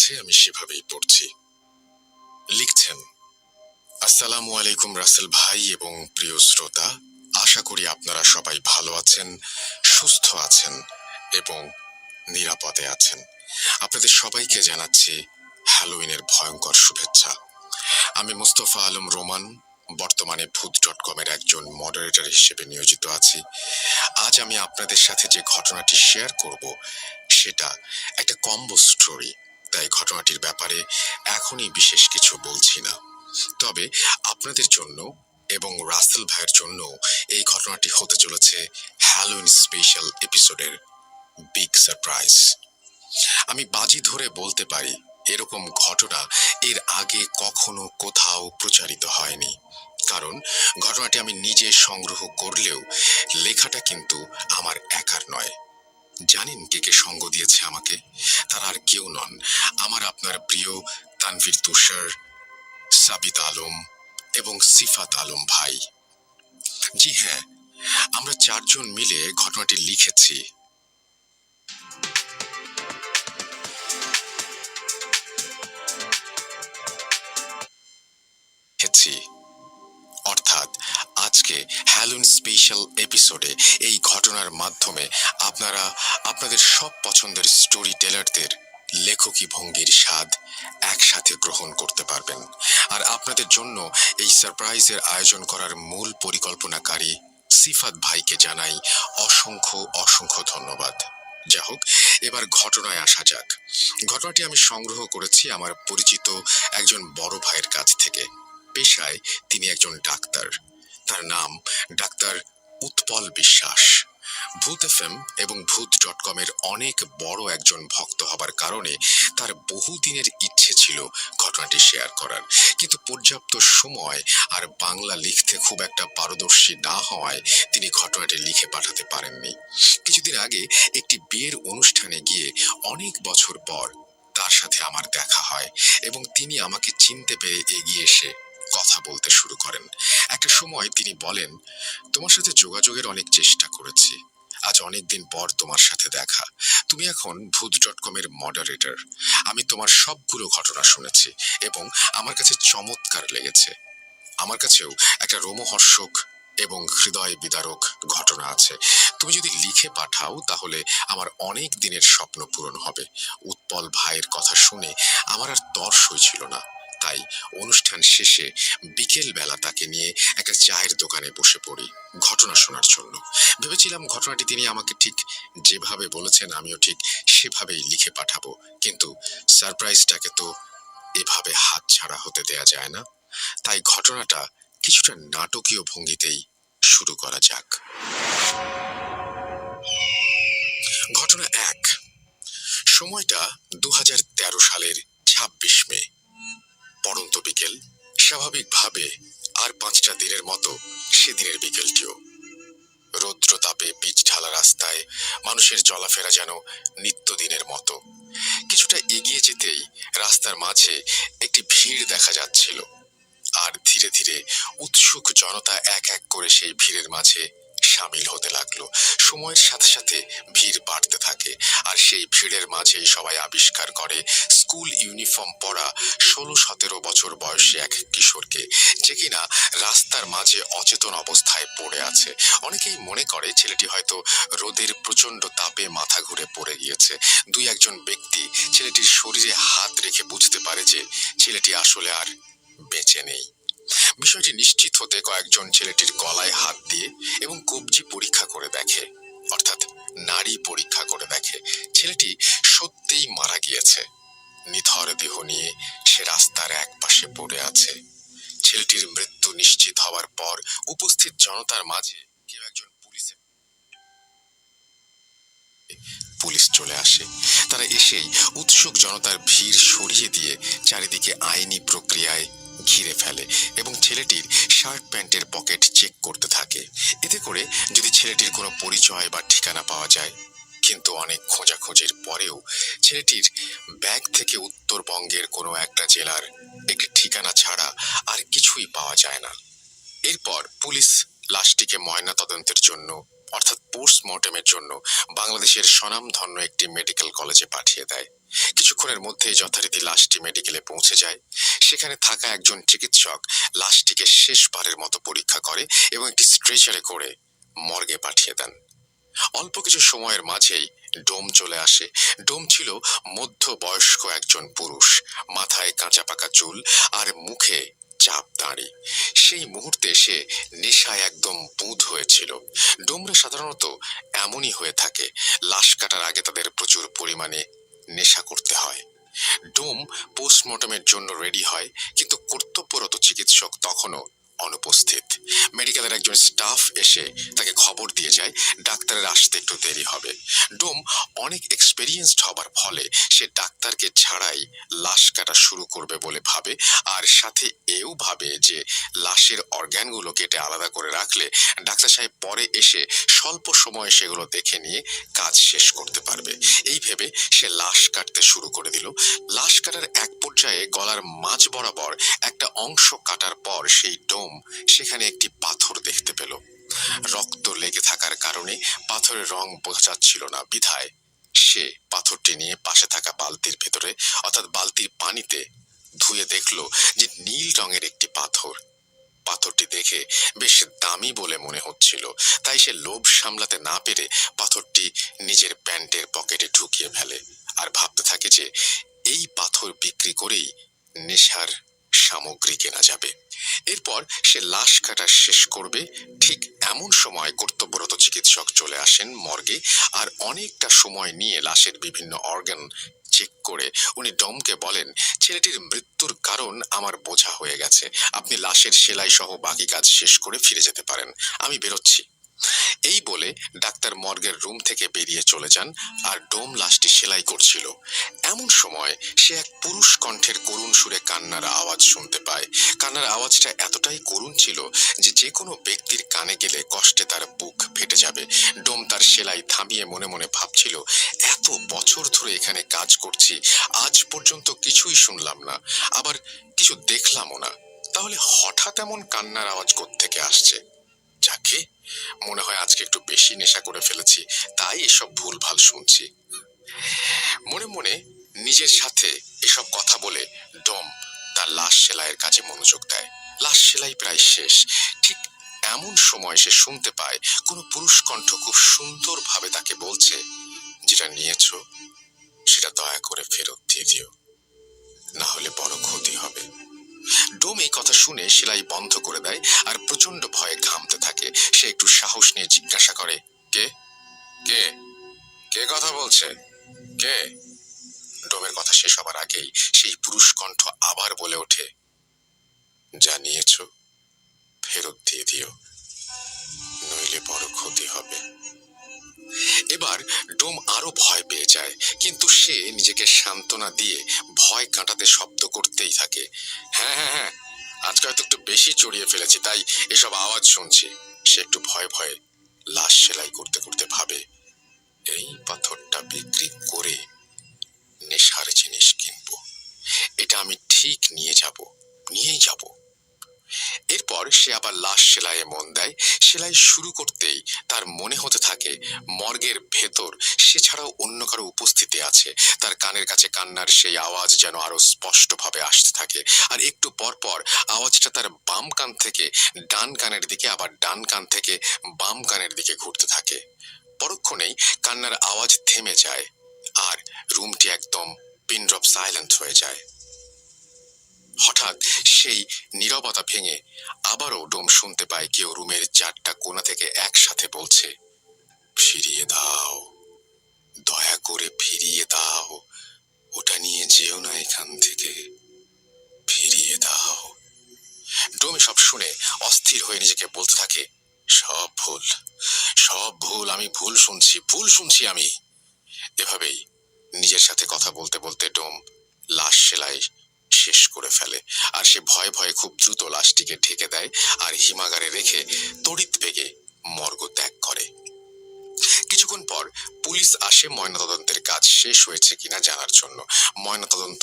আছে আমি সেভাবেই পড়ছি। লিখছেন, আসসালামু আলাইকুম রাসেল ভাই এবং প্রিয় শ্রোতা, আশা করি আপনারা সবাই ভালো আছেন, সুস্থ আছেন এবং নিরাপদে আছেন। আপনাদের সবাইকে জানাচ্ছি হ্যালোউইনের ভয়ঙ্কর শুভেচ্ছা। আমি মুস্তফা আলম রোমান, বর্তমানে ভূত.com-এর একজন মডারেটর হিসেবে নিয়োজিত আছি। আজ আমি আপনাদের সাথে যে ঘটনাটি শেয়ার করব সেটা একটা কম্বো স্টোরি, তাই ঘটনাটির ব্যাপারে এখনই বিশেষ কিছু বলছি না। তবে আপনাদের জন্য এবং রাসেল ভাইয়ের জন্য এই ঘটনাটি হতে চলেছে হ্যালোউইন স্পেশাল এপিসোডের বিগ সারপ্রাইজ। আমি বাজি ধরে বলতে পারি এরকম ঘটনা এর আগে কখনো কোথাও প্রচারিত হয়নি, কারণ ঘটনাটি আমি নিজে সংগ্রহ করলেও লেখাটা কিন্তু আমার একার নয়। জানেন কে কে সঙ্গ দিয়েছে আমাকে? তারা আর কেউ নন, আমার আপনার প্রিয় তানভীর তুষার, সাবিত আলম এবং সিফাত আলম ভাই। জি হ্যাঁ, আমরা চারজন মিলে ঘটনাটি লিখেছি। অর্থাৎ আজকে হ্যালোউইন স্পেশাল এপিসোডে এই ঘটনার মাধ্যমে আপনারা আপনাদের সব পছন্দের স্টোরি টেলারদের লেখকি ভঙ্গির স্বাদ একসাথে গ্রহণ করতে পারবেন। আর আপনাদের জন্য এই সারপ্রাইজের আয়োজন করার মূল পরিকল্পনাকারী সিফাত ভাইকে জানাই অসংখ্য অসংখ্য ধন্যবাদ। যা হোক, এবার ঘটনায় আসা যাক। ঘটনাটি আমি সংগ্রহ করেছি আমার পরিচিত একজন বড় ভাইয়ের কাছ থেকে। পেশায় তিনি একজন ডাক্তার। তার নাম ডাক্তার উৎপল বিশ্বাস। ভূত এফএম এবং ভূত.com-এর অনেক বড় একজন ভক্ত হবার কারণে তার বহুদিনের ইচ্ছে ছিল ঘটনাটি শেয়ার করার, কিন্তু পর্যাপ্ত সময় আর বাংলা লিখতে খুব একটা পারদর্শী না হওয়ায় তিনি ঘটনাটি লিখে পাঠাতে পারেননি। কিছুদিন আগে একটি বিয়ের অনুষ্ঠানে গিয়ে অনেক বছর পর তার সাথে আমার দেখা হয় এবং তিনি আমাকে চিনতে পেরে এগিয়ে এসে কথা বলতে শুরু করেন। একটা সময় তিনি বলেন, তোমার সাথে যোগাযোগের অনেক চেষ্টা করেছি, আজ অনেকদিন পর তোমার সাথে দেখা। তুমি এখন ভূত.com-এর মডারেটর। আমি তোমার সবগুলো ঘটনা শুনেছি এবং আমার কাছে চমৎকার লেগেছে। আমার কাছেও একটা রোমহর্ষক এবং হৃদয় বিদারক ঘটনা আছে। তুমি যদি লিখে পাঠাও তাহলে আমার অনেক দিনের স্বপ্ন পূরণ হবে। উৎপল ভাইয়ের কথা শুনে আমার আর তর সইছিল না, তাই অনুষ্ঠান শেষে বিকেল বেলা তাকে নিয়ে একটা চায়ের দোকানে বসে পড়ি ঘটনা শোনার জন্য। ভেবেছিলাম ঘটনাটি তিনি আমাকে ঠিক যেভাবে বলেছেন আমিও ঠিক সেভাবেই লিখে পাঠাবো, কিন্তু সারপ্রাইজটাকে তো এভাবে হাতছাড়া হতে দেয়া যায় না। তাই ঘটনাটা কিছুটা নাটকীয় ভঙ্গিতেই শুরু করা যাক। ঘটনা 1। সময়টা 2013 সালের 26 মে। পড়ন্ত বিকেল। স্বাভাবিকভাবে আর 5টা দিনের মতো সেদিনের বিকেলটিও। রৌদ্র তাপে পিচ ঢালা রাস্তায় মানুষের চলাফেরা যেন নিত্যদিনের মতো। কিছুটা এগিয়ে যেতেই রাস্তার মাঝে একটি ভিড় দেখা যাচ্ছিল, আর ধীরে ধীরে উৎসুক জনতা এক এক করে সেই ভিড়ের মাঝে সামিল হতে লাগলো। সময়ের সাথে সাথে ভিড় বাড়তে থাকে, আর সেই ভিড়ের মাঝেই সবাই আবিষ্কার করে স্কুল ইউনিফর্ম পরা 16-17 বছর বয়সী এক কিশোরকে, যে কিনা রাস্তার মাঝে অচেতন অবস্থায় পড়ে আছে। অনেকেই মনে করে ছেলেটি হয়তো রোদের প্রচন্ড তাপে মাথা ঘুরে পড়ে গিয়েছে। দুই একজন ব্যক্তি ছেলেটির শরীরে হাত রেখে বুঝতে পারে যে ছেলেটি আসলে আর বেঁচে নেই। বিষয়টি নিশ্চিত হতে কয়েকজন ছেলেটির গলায় হাত দিয়ে এবং কবজি পরীক্ষা করে দেখে, অর্থাৎ নাড়ি পরীক্ষা করে দেখে ছেলেটি সত্যিই মারা গিয়েছে। নিথর দেহ নিয়ে সে রাস্তার এক পাশে পড়ে আছে। ছেলেটির মৃত্যু নিশ্চিত হওয়ার পর উপস্থিত জনতার মাঝে কেউ একজন পুলিশ চলে আসে। তারা এসেই উৎসুক জনতার ভিড় সরিয়ে দিয়ে চারিদিকে আইনি প্রক্রিয়ায় ঘিরে ফেলে এবং ছেলেটির শার্ট প্যান্টের পকেট চেক করতে থাকে, এতে করে যদি ছেলেটির কোনো পরিচয় বা ঠিকানা পাওয়া যায়। কিন্তু অনেক খোঁজাখুঁজির পরেও ছেলেটির ব্যাগ থেকে উত্তরবঙ্গের কোনো একটা জেলার একটি ঠিকানা ছাড়া আর কিছুই পাওয়া যায় না। এরপর পুলিশ লাশটিকে ময়না তদন্তের জন্য অর্থাৎ পোস্টমর্টেমের জন্য বাংলাদেশের স্বনামধন্য একটি মেডিকেল কলেজে পাঠিয়ে দেয়। কিছুক্ষণের মধ্যেই যথারীতি লাশটি মেডিকেলে পৌঁছে যায়। সেখানে থাকা একজন চিকিৎসক লাশটিকে শেষবারের মতো পরীক্ষা করে এবং একটি স্ট্রেচারে করে মর্গে পাঠিয়ে দেন। অল্প কিছু সময়ের মাঝেই ডোম চলে আসে। ডোম ছিল মধ্যবয়স্ক একজন পুরুষ, মাথায় কাঁচা পাকা চুল আর মুখে চাপ দাঁড়ি। সেই মুহূর্তে সে নেশায় একদম বুঁদ হয়েছিল। ডোমরা সাধারণত এমনই হয়ে থাকে, লাশ কাটার আগে তাদের প্রচুর পরিমাণে নেশা করতে হয়। ডোম পোস্টমর্টমের জন্য রেডি হয়, কিন্তু কর্তব্যরত চিকিৎসক তখনও অনুপস্থিত। মেডিকেলের একজন স্টাফ এসে তাকে খবর দিয়ে যায় ডাক্তারের আসতে একটু দেরি হবে। ডোম অনেক এক্সপেরিয়েন্সড হবার ফলে সে ডাক্তারকে ছাড়াই লাশ কাটা শুরু করবে বলে ভাবে, আর সাথে এও ভাবে যে লাশের অর্গ্যানগুলো কেটে আলাদা করে রাখলে ডাক্তার সাহেব পরে এসে স্বল্প সময়ে সেগুলো দেখে নিয়ে কাজ শেষ করতে পারবে। এই ভেবে সে লাশ কাটতে শুরু করে দিল। লাশ কাটার এক পর্যায়ে গলার মাঝ বরাবর একটা অংশ কাটার পর সেই ডোম সেখানে একটি পাথর দেখতে পেল। রক্ত লেগে থাকার কারণে পাথরের রং বোঝা যাচ্ছিল না, বিধায় সে পাথরটি নিয়ে পাশে থাকা বালতির ভেতরে অর্থাৎ বালতির পানিতে ধুয়ে দেখলো যে নীল রঙের একটি পাথর। পাথরটি দেখে বেশ দামি বলে মনে হচ্ছিল, তাই সে লোভ সামলাতে না পেরে পাথরটি নিজের প্যান্টের পকেটে ঢুকিয়ে ফেলে আর ভাবতে থাকে যে এই পাথর বিক্রি করেই নেশার সামগ্রী কেনা যাবে। এরপর সে লাশ কাটা শেষ করবে। ঠিক এমন সময় কর্তব্যরত চিকিৎসক চলে আসেন মর্গে, আর অনেকটা সময় নিয়ে লাশের বিভিন্ন অর্গান চেক করে উনি ডমকে বলেন, ছেলেটির মৃত্যুর কারণ আমার বোঝা হয়ে গেছে, আপনি লাশের সেলাই সহ বাকি কাজ শেষ করে ফিরে যেতে পারেন, আমি বেরোচ্ছি। এই বলে ডাক্তার মর্গের রুম থেকে বেরিয়ে চলে যান, আর ডোম লাশটি সেলাই করছিল। এমন সময় সে এক পুরুষ কণ্ঠের করুণ সুরে কান্নার আওয়াজ শুনতে পায়। কান্নার আওয়াজটা এতটাই করুণ ছিল যে যে কোনো ব্যক্তির কানে গেলে কষ্টে তার বুক ফেটে যাবে। ডোম তার সেলাই থামিয়ে মনে মনে ভাবছিল, এত বছর ধরে এখানে কাজ করছি, আজ পর্যন্ত কিছুই শুনলাম না, আবার কিছু দেখলামও না, তাহলে হঠাৎ এমন কান্নার আওয়াজ কোত্থেকে আসছে? যাকে মনে হয় আজকে একটু বেশি নেশা করে ফেলেছি, তাই এসব ভুলভাল শুনছি। মনে মনে নিজের সাথে এসব কথা বলে ডোম তার লাশ সেলাইয়ের কাজে মনোযোগ দেয়। লাশ সেলাই প্রায় শেষ। ঠিক এমন সময় সে শুনতে পায় কোনো পুরুষ কণ্ঠ খুব সুন্দরভাবে তাকে বলছে, যেটা নিয়েছো সেটা দয়া করে ফেরত দিয়ে দিও, না হলে বড় ক্ষতি হবে। ডোম এই কথা শুনে সেলাই বন্ধ করে দেয় আর প্রচন্ড ভয়ে ঘামতে থাকে। সে একটু সাহস নিয়ে জিজ্ঞাসা করে, কে কে কে কথা বলছে, কে? ডোমের কথা শেষ হবার আগেই সেই পুরুষ কণ্ঠ আবার বলে ওঠে, যা নিয়েছো ফেরত দিয়ে দিও, নইলে বড় ক্ষতি হবে। এবার ডোম আরো ভয় পেয়ে যায়, কিন্তু সে নিজেকে সান্ত্বনা দিয়ে ভয় কাটাতে শব্দ করতেই থাকে, হ্যাঁ হ্যাঁ হ্যাঁ, আজকে হয়তো একটু বেশি চড়িয়ে ফেলেছি, তাই এসব আওয়াজ শুনছি। সে একটু ভয়ে ভয়ে লাশ সেলাই করতে করতে ভাবে, এই পাথরটা বিক্রি করে নেশার জিনিস কিনবো, এটা আমি ঠিক নিয়েই যাব। এরপর সে আবার লাশ সেলাইয়ে মন দেয়। সেলাই শুরু করতেই তার মনে হতে থাকে মর্গের ভেতর সে ছাড়াও অন্য কারো উপস্থিতি আছে। তার কানের কাছে কান্নার সেই আওয়াজ যেন আরো স্পষ্টভাবে আসতে থাকে, আর একটু পর পর আওয়াজটা তার বাম কান থেকে ডান কানের দিকে, আবার ডান কান থেকে বাম কানের দিকে ঘুরতে থাকে। পরক্ষণেই কান্নার আওয়াজ থেমে যায় আর রুমটি একদম পিন ড্রপ সাইলেন্ট হয়ে যায়। হঠাৎ সেই নীরবতা ভেঙে আবারও ডোম শুনতে পায় কেউ রুমের চারটা কোণা থেকে একসাথে বলছে, ফিরিয়ে দাও, দয়া করে ফিরিয়ে দাও, ওটা নিয়ে যেও না এখান থেকে, ফিরিয়ে দাও। ডোম সব শুনে অস্থির হয়ে নিজেকে বলতে থাকে, সব ভুল, সব ভুল, আমি ভুল শুনছি আমি। এভাবেই নিজের সাথে কথা বলতে বলতে ডোম লাশ সেলাই শেষ করে ফেলে, আর সে ভয়ে ভয়ে খুব দ্রুত লাশটিকে ঢেকে দেয় আর হিমাগারে রেখে তড়িৎ বেগে মর্গ ত্যাগ করে। কিছুক্ষণ পর পুলিশ আসে ময়নাতদন্তের কাজ শেষ হয়েছে কিনা জানার জন্য। ময়নাতদন্ত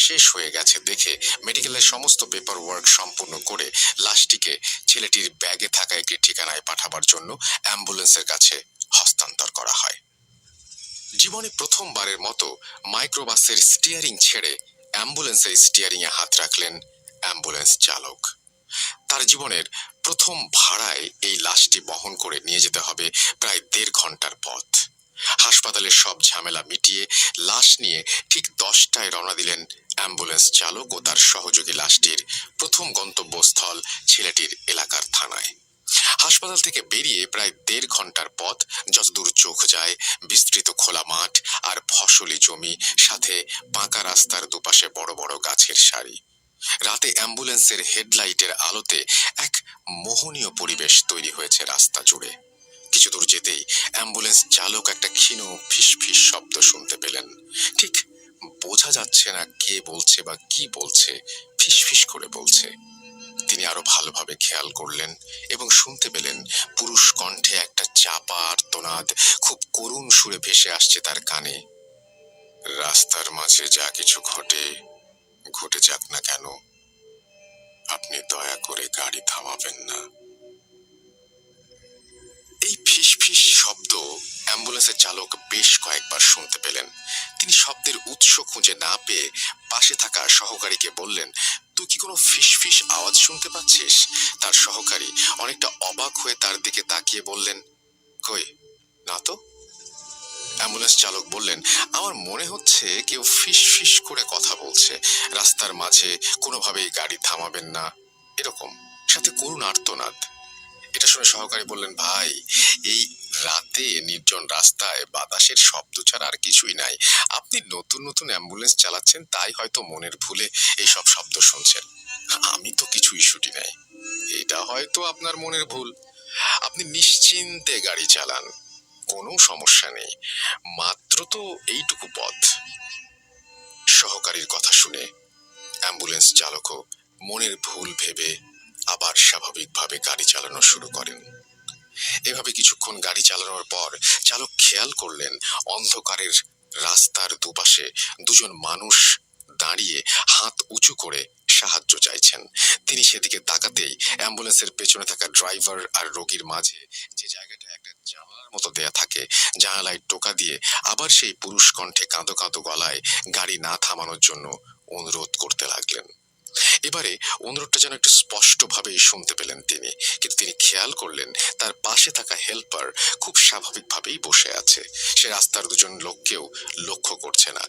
শেষ হয়ে গেছে দেখে মেডিকেলের সমস্ত পেপার ওয়ার্ক সম্পূর্ণ করে লাশটিকে ছেলেটির ব্যাগে থাকা একটি ঠিকানায় পাঠাবার জন্য অ্যাম্বুলেন্সের কাছে হস্তান্তর করা হয়। জীবনে প্রথমবারের মতো মাইক্রোবাসের স্টিয়ারিং ছেড়ে অ্যাম্বুলেন্সের স্টিয়ারিং এ হাত রাখলেন অ্যাম্বুলেন্স চালক। তার জীবনের প্রথম ভাড়ায় এই লাশটি বহন করে নিয়ে যেতে হবে প্রায় 1.5 ঘন্টার পথ। হাসপাতালের সব ঝামেলা মিটিয়ে লাশ নিয়ে ঠিক 10টায় রওনা দিলেন অ্যাম্বুলেন্স চালক ও তার সহযোগী লাশটির প্রথম গন্তব্যস্থল ছেলেটির এলাকার থানায়। হাসপাতাল থেকে বেরিয়ে প্রায় 1.5 ঘন্টার পথ। যতদূর চোখ যায় বিস্তৃত খোলা মাঠ আর ফসলি জমি, সাথে পাকা রাস্তার দুপাশে বড় বড় গাছের সারি। রাতে অ্যাম্বুলেন্সের হেডলাইটের আলোতে এক মোহনীয় পরিবেশ তৈরি হয়েছে রাস্তা জুড়ে। কিছু দূর যেতেই অ্যাম্বুলেন্স চালক একটা ক্ষীণ ফিস ফিস শব্দ শুনতে পেলেন। ঠিক বোঝা যাচ্ছে না কে বলছে বা কি বলছে, ফিস ফিস করে বলছে। তিনি আরো ভালোভাবে খেয়াল করলেন এবং শুনতে পেলেন পুরুষ কণ্ঠে একটা চাপা আর্তনাদ খুব করুণ সুরে ভেসে আসছে তার কানে। রাস্তার মাঝে যা কিছু ঘটে ঘটে যাক না কেন, আপনি দয়া করে গাড়ি থামাবেন না। এই ফিস ফিস শব্দ অ্যাম্বুলেন্সের চালক বেশ কয়েকবার শুনতে পেলেন। তিনি শব্দের উৎস খুঁজে না পেয়ে পাশে থাকা সহকারীকে বললেন, তুই কি কোনো ফিস ফিস আওয়াজ শুনতে পাচ্ছিস? তার সহকারী অনেকটা অবাক হয়ে তার দিকে তাকিয়ে বললেন, কই না তো। অ্যাম্বুলেন্স চালক বললেন, আমার মনে হচ্ছে কেউ ফিস ফিস করে কথা বলছে, রাস্তার মাঝে কোনোভাবেই গাড়ি থামাবেন না, এরকম, সাথে করুণ আর্তনাদ। এটা শুনে সহকারী বললেন, ভাই, এই রাতে নির্জন রাস্তায় বাতাসের শব্দ ছাড়া আর কিছুই নাই। আপনি নতুন নতুন অ্যাম্বুলেন্স চালাচ্ছেন, তাই হয়তো মনের ভুলে এইসব শব্দ শুনছেন। আমি তো কিছুই শুনি নাই। এটা হয়তো আপনার মনের ভুল। আপনি নিশ্চিন্তে গাড়ি চালান, কোনো সমস্যা নেই, মাত্র তো এইটুকু পথ। সহকারীর কথা শুনে অ্যাম্বুলেন্স চালকও মনের ভুল ভেবে আবার স্বাভাবিকভাবে গাড়ি চালানো শুরু করেন। এভাবে কিছুক্ষণ গাড়ি চালানোর পর চালক খেয়াল করলেন অন্ধকারের রাস্তার দুপাশে দুজন মানুষ দাঁড়িয়ে হাত উঁচু করে সাহায্য চাইছেন। তিনি সেদিকে তাকাতেই অ্যাম্বুলেন্সের পেছনে থাকা ড্রাইভার আর রোগীর মাঝে যে জায়গাটা একটা জানালার মতো দেয়া থাকে, জানালায় টোকা দিয়ে আবার সেই পুরুষ কণ্ঠে কাঁদো কাঁদো গলায় গাড়ি না থামানোর জন্য অনুরোধ করতে লাগলেন। এবারে অনুরোধটা যেন একটু স্পষ্ট ভাবেই শুনতে পেলেন তিনি, কিন্তু তিনি খেয়াল করলেন তার পাশে থাকা হেল্পার খুব স্বাভাবিকভাবেই বসে আছে। সে রাস্তার দুজন লোককেও লক্ষ্য করছে না।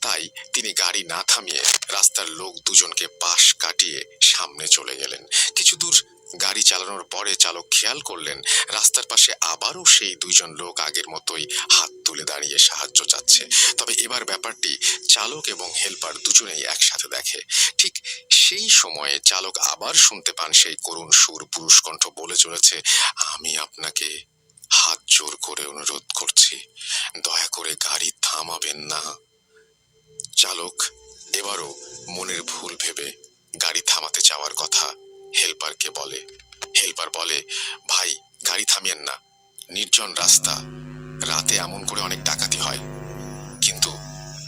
তাই তিনি গাড়ি না থামিয়ে রাস্তার লোক দুজনকে পাশ কাটিয়ে সামনে চলে গেলেন। কিছু দূর গাড়ি চালানোর পরে চালক খেয়াল করলেন রাস্তার পাশে আবারও সেই দুইজন লোক আগের মতোই হাত তুলে দাঁড়িয়ে সাহায্য চাচ্ছে। তবে এবার ব্যাপারটি চালক এবং হেল্পার দুজনেই একসাথে দেখে। ঠিক সেই সময়ে চালক আবার শুনতে পান সেই করুণ সুর, পুরুষ কণ্ঠ বলে চলেছে, আমি আপনাকে হাত জোর করে অনুরোধ করছি, দয়া করে গাড়ি থামাবেন না। চালক এবারও মনের ভুল ভেবে গাড়ি থামাতে চাওয়ার কথা হেল্পারকে বলে। হেল্পার বলে, ভাই, গাড়ি থামিয়েন না, নির্জন রাস্তা, রাতে এমন করে অনেক ডাকাতি হয়। কিন্তু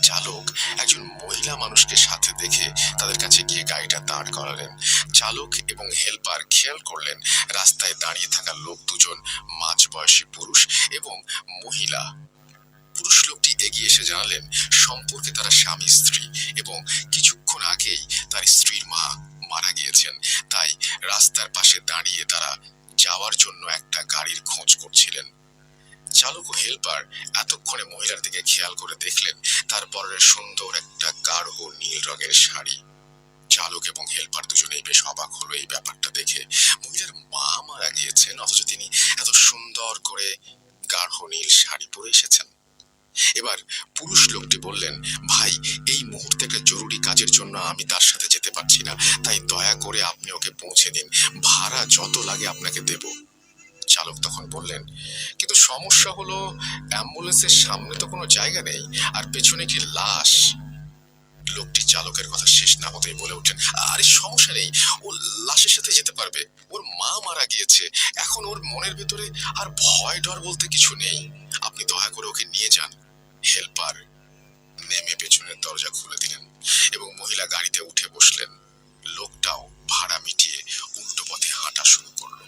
চালক একজন মহিলা মানুষকে সাথে দেখে তাদের কাছে গিয়ে গাড়িটা দাঁড় করালেন। চালক এবং হেল্পার খেয়াল করলেন রাস্তায় দাঁড়িয়ে থাকা লোক দুজন মাঝবয়সী পুরুষ এবং মহিলা। পুরুষ লোকটি এগিয়ে এসে জানালেন সম্পর্কে তারা স্বামী স্ত্রী এবং কিছুক্ষণ আগেই তার স্ত্রীর মা মারা গিয়েছেন, তাই রাস্তার পাশে দাঁড়িয়ে তারা যাওয়ার জন্য একটা গাড়ির খোঁজ করছিলেন। চালক ও হেল্পার এতক্ষণে মহিলার দিকে খেয়াল করে দেখলেন তার পরনে সুন্দর একটা গাঢ় নীল রঙের শাড়ি। চালক এবং হেল্পার দুজনেই বেশ অবাক হলো এই ব্যাপারটা দেখে। মহিলার মা মারা গিয়েছেন, অথচ তিনি এত সুন্দর করে গাঢ় নীল শাড়ি পরে এসেছেন। এবার পুরুষ লোকটি বললেন, ভাই, এই মুহূর্তে একটা জরুরি কাজের জন্য আমি তার সাথে যেতে পারছি না, তাই দয়া করে আপনি ওকে পৌঁছে দিন, ভাড়া যত লাগে আপনাকে দেব। চালক তখন বললেন, কিন্তু সমস্যা হলো অ্যাম্বুলেন্সের সামনে তো কোনো জায়গা নেই, আর পেছনে কি লাশ। লোকটি চালকের কথা শেষ না হতেই বলে ওঠেন, আরে সমস্যা নেই, ও লাশের সাথে যেতে পারবে। ওর মা মারা গিয়েছে, এখন ওর মনের ভেতরে আর ভয় ডর বলতে কিছু নেই। আপনি দয়া করে ওকে নিয়ে যান। হেল্পার নেমে পেছনের দরজা খুলে দিলেন এবং মহিলা গাড়িতে উঠে বসলেন। লোকটাও ভাড়া মিটিয়ে উল্টো পথে হাঁটা শুরু করলো।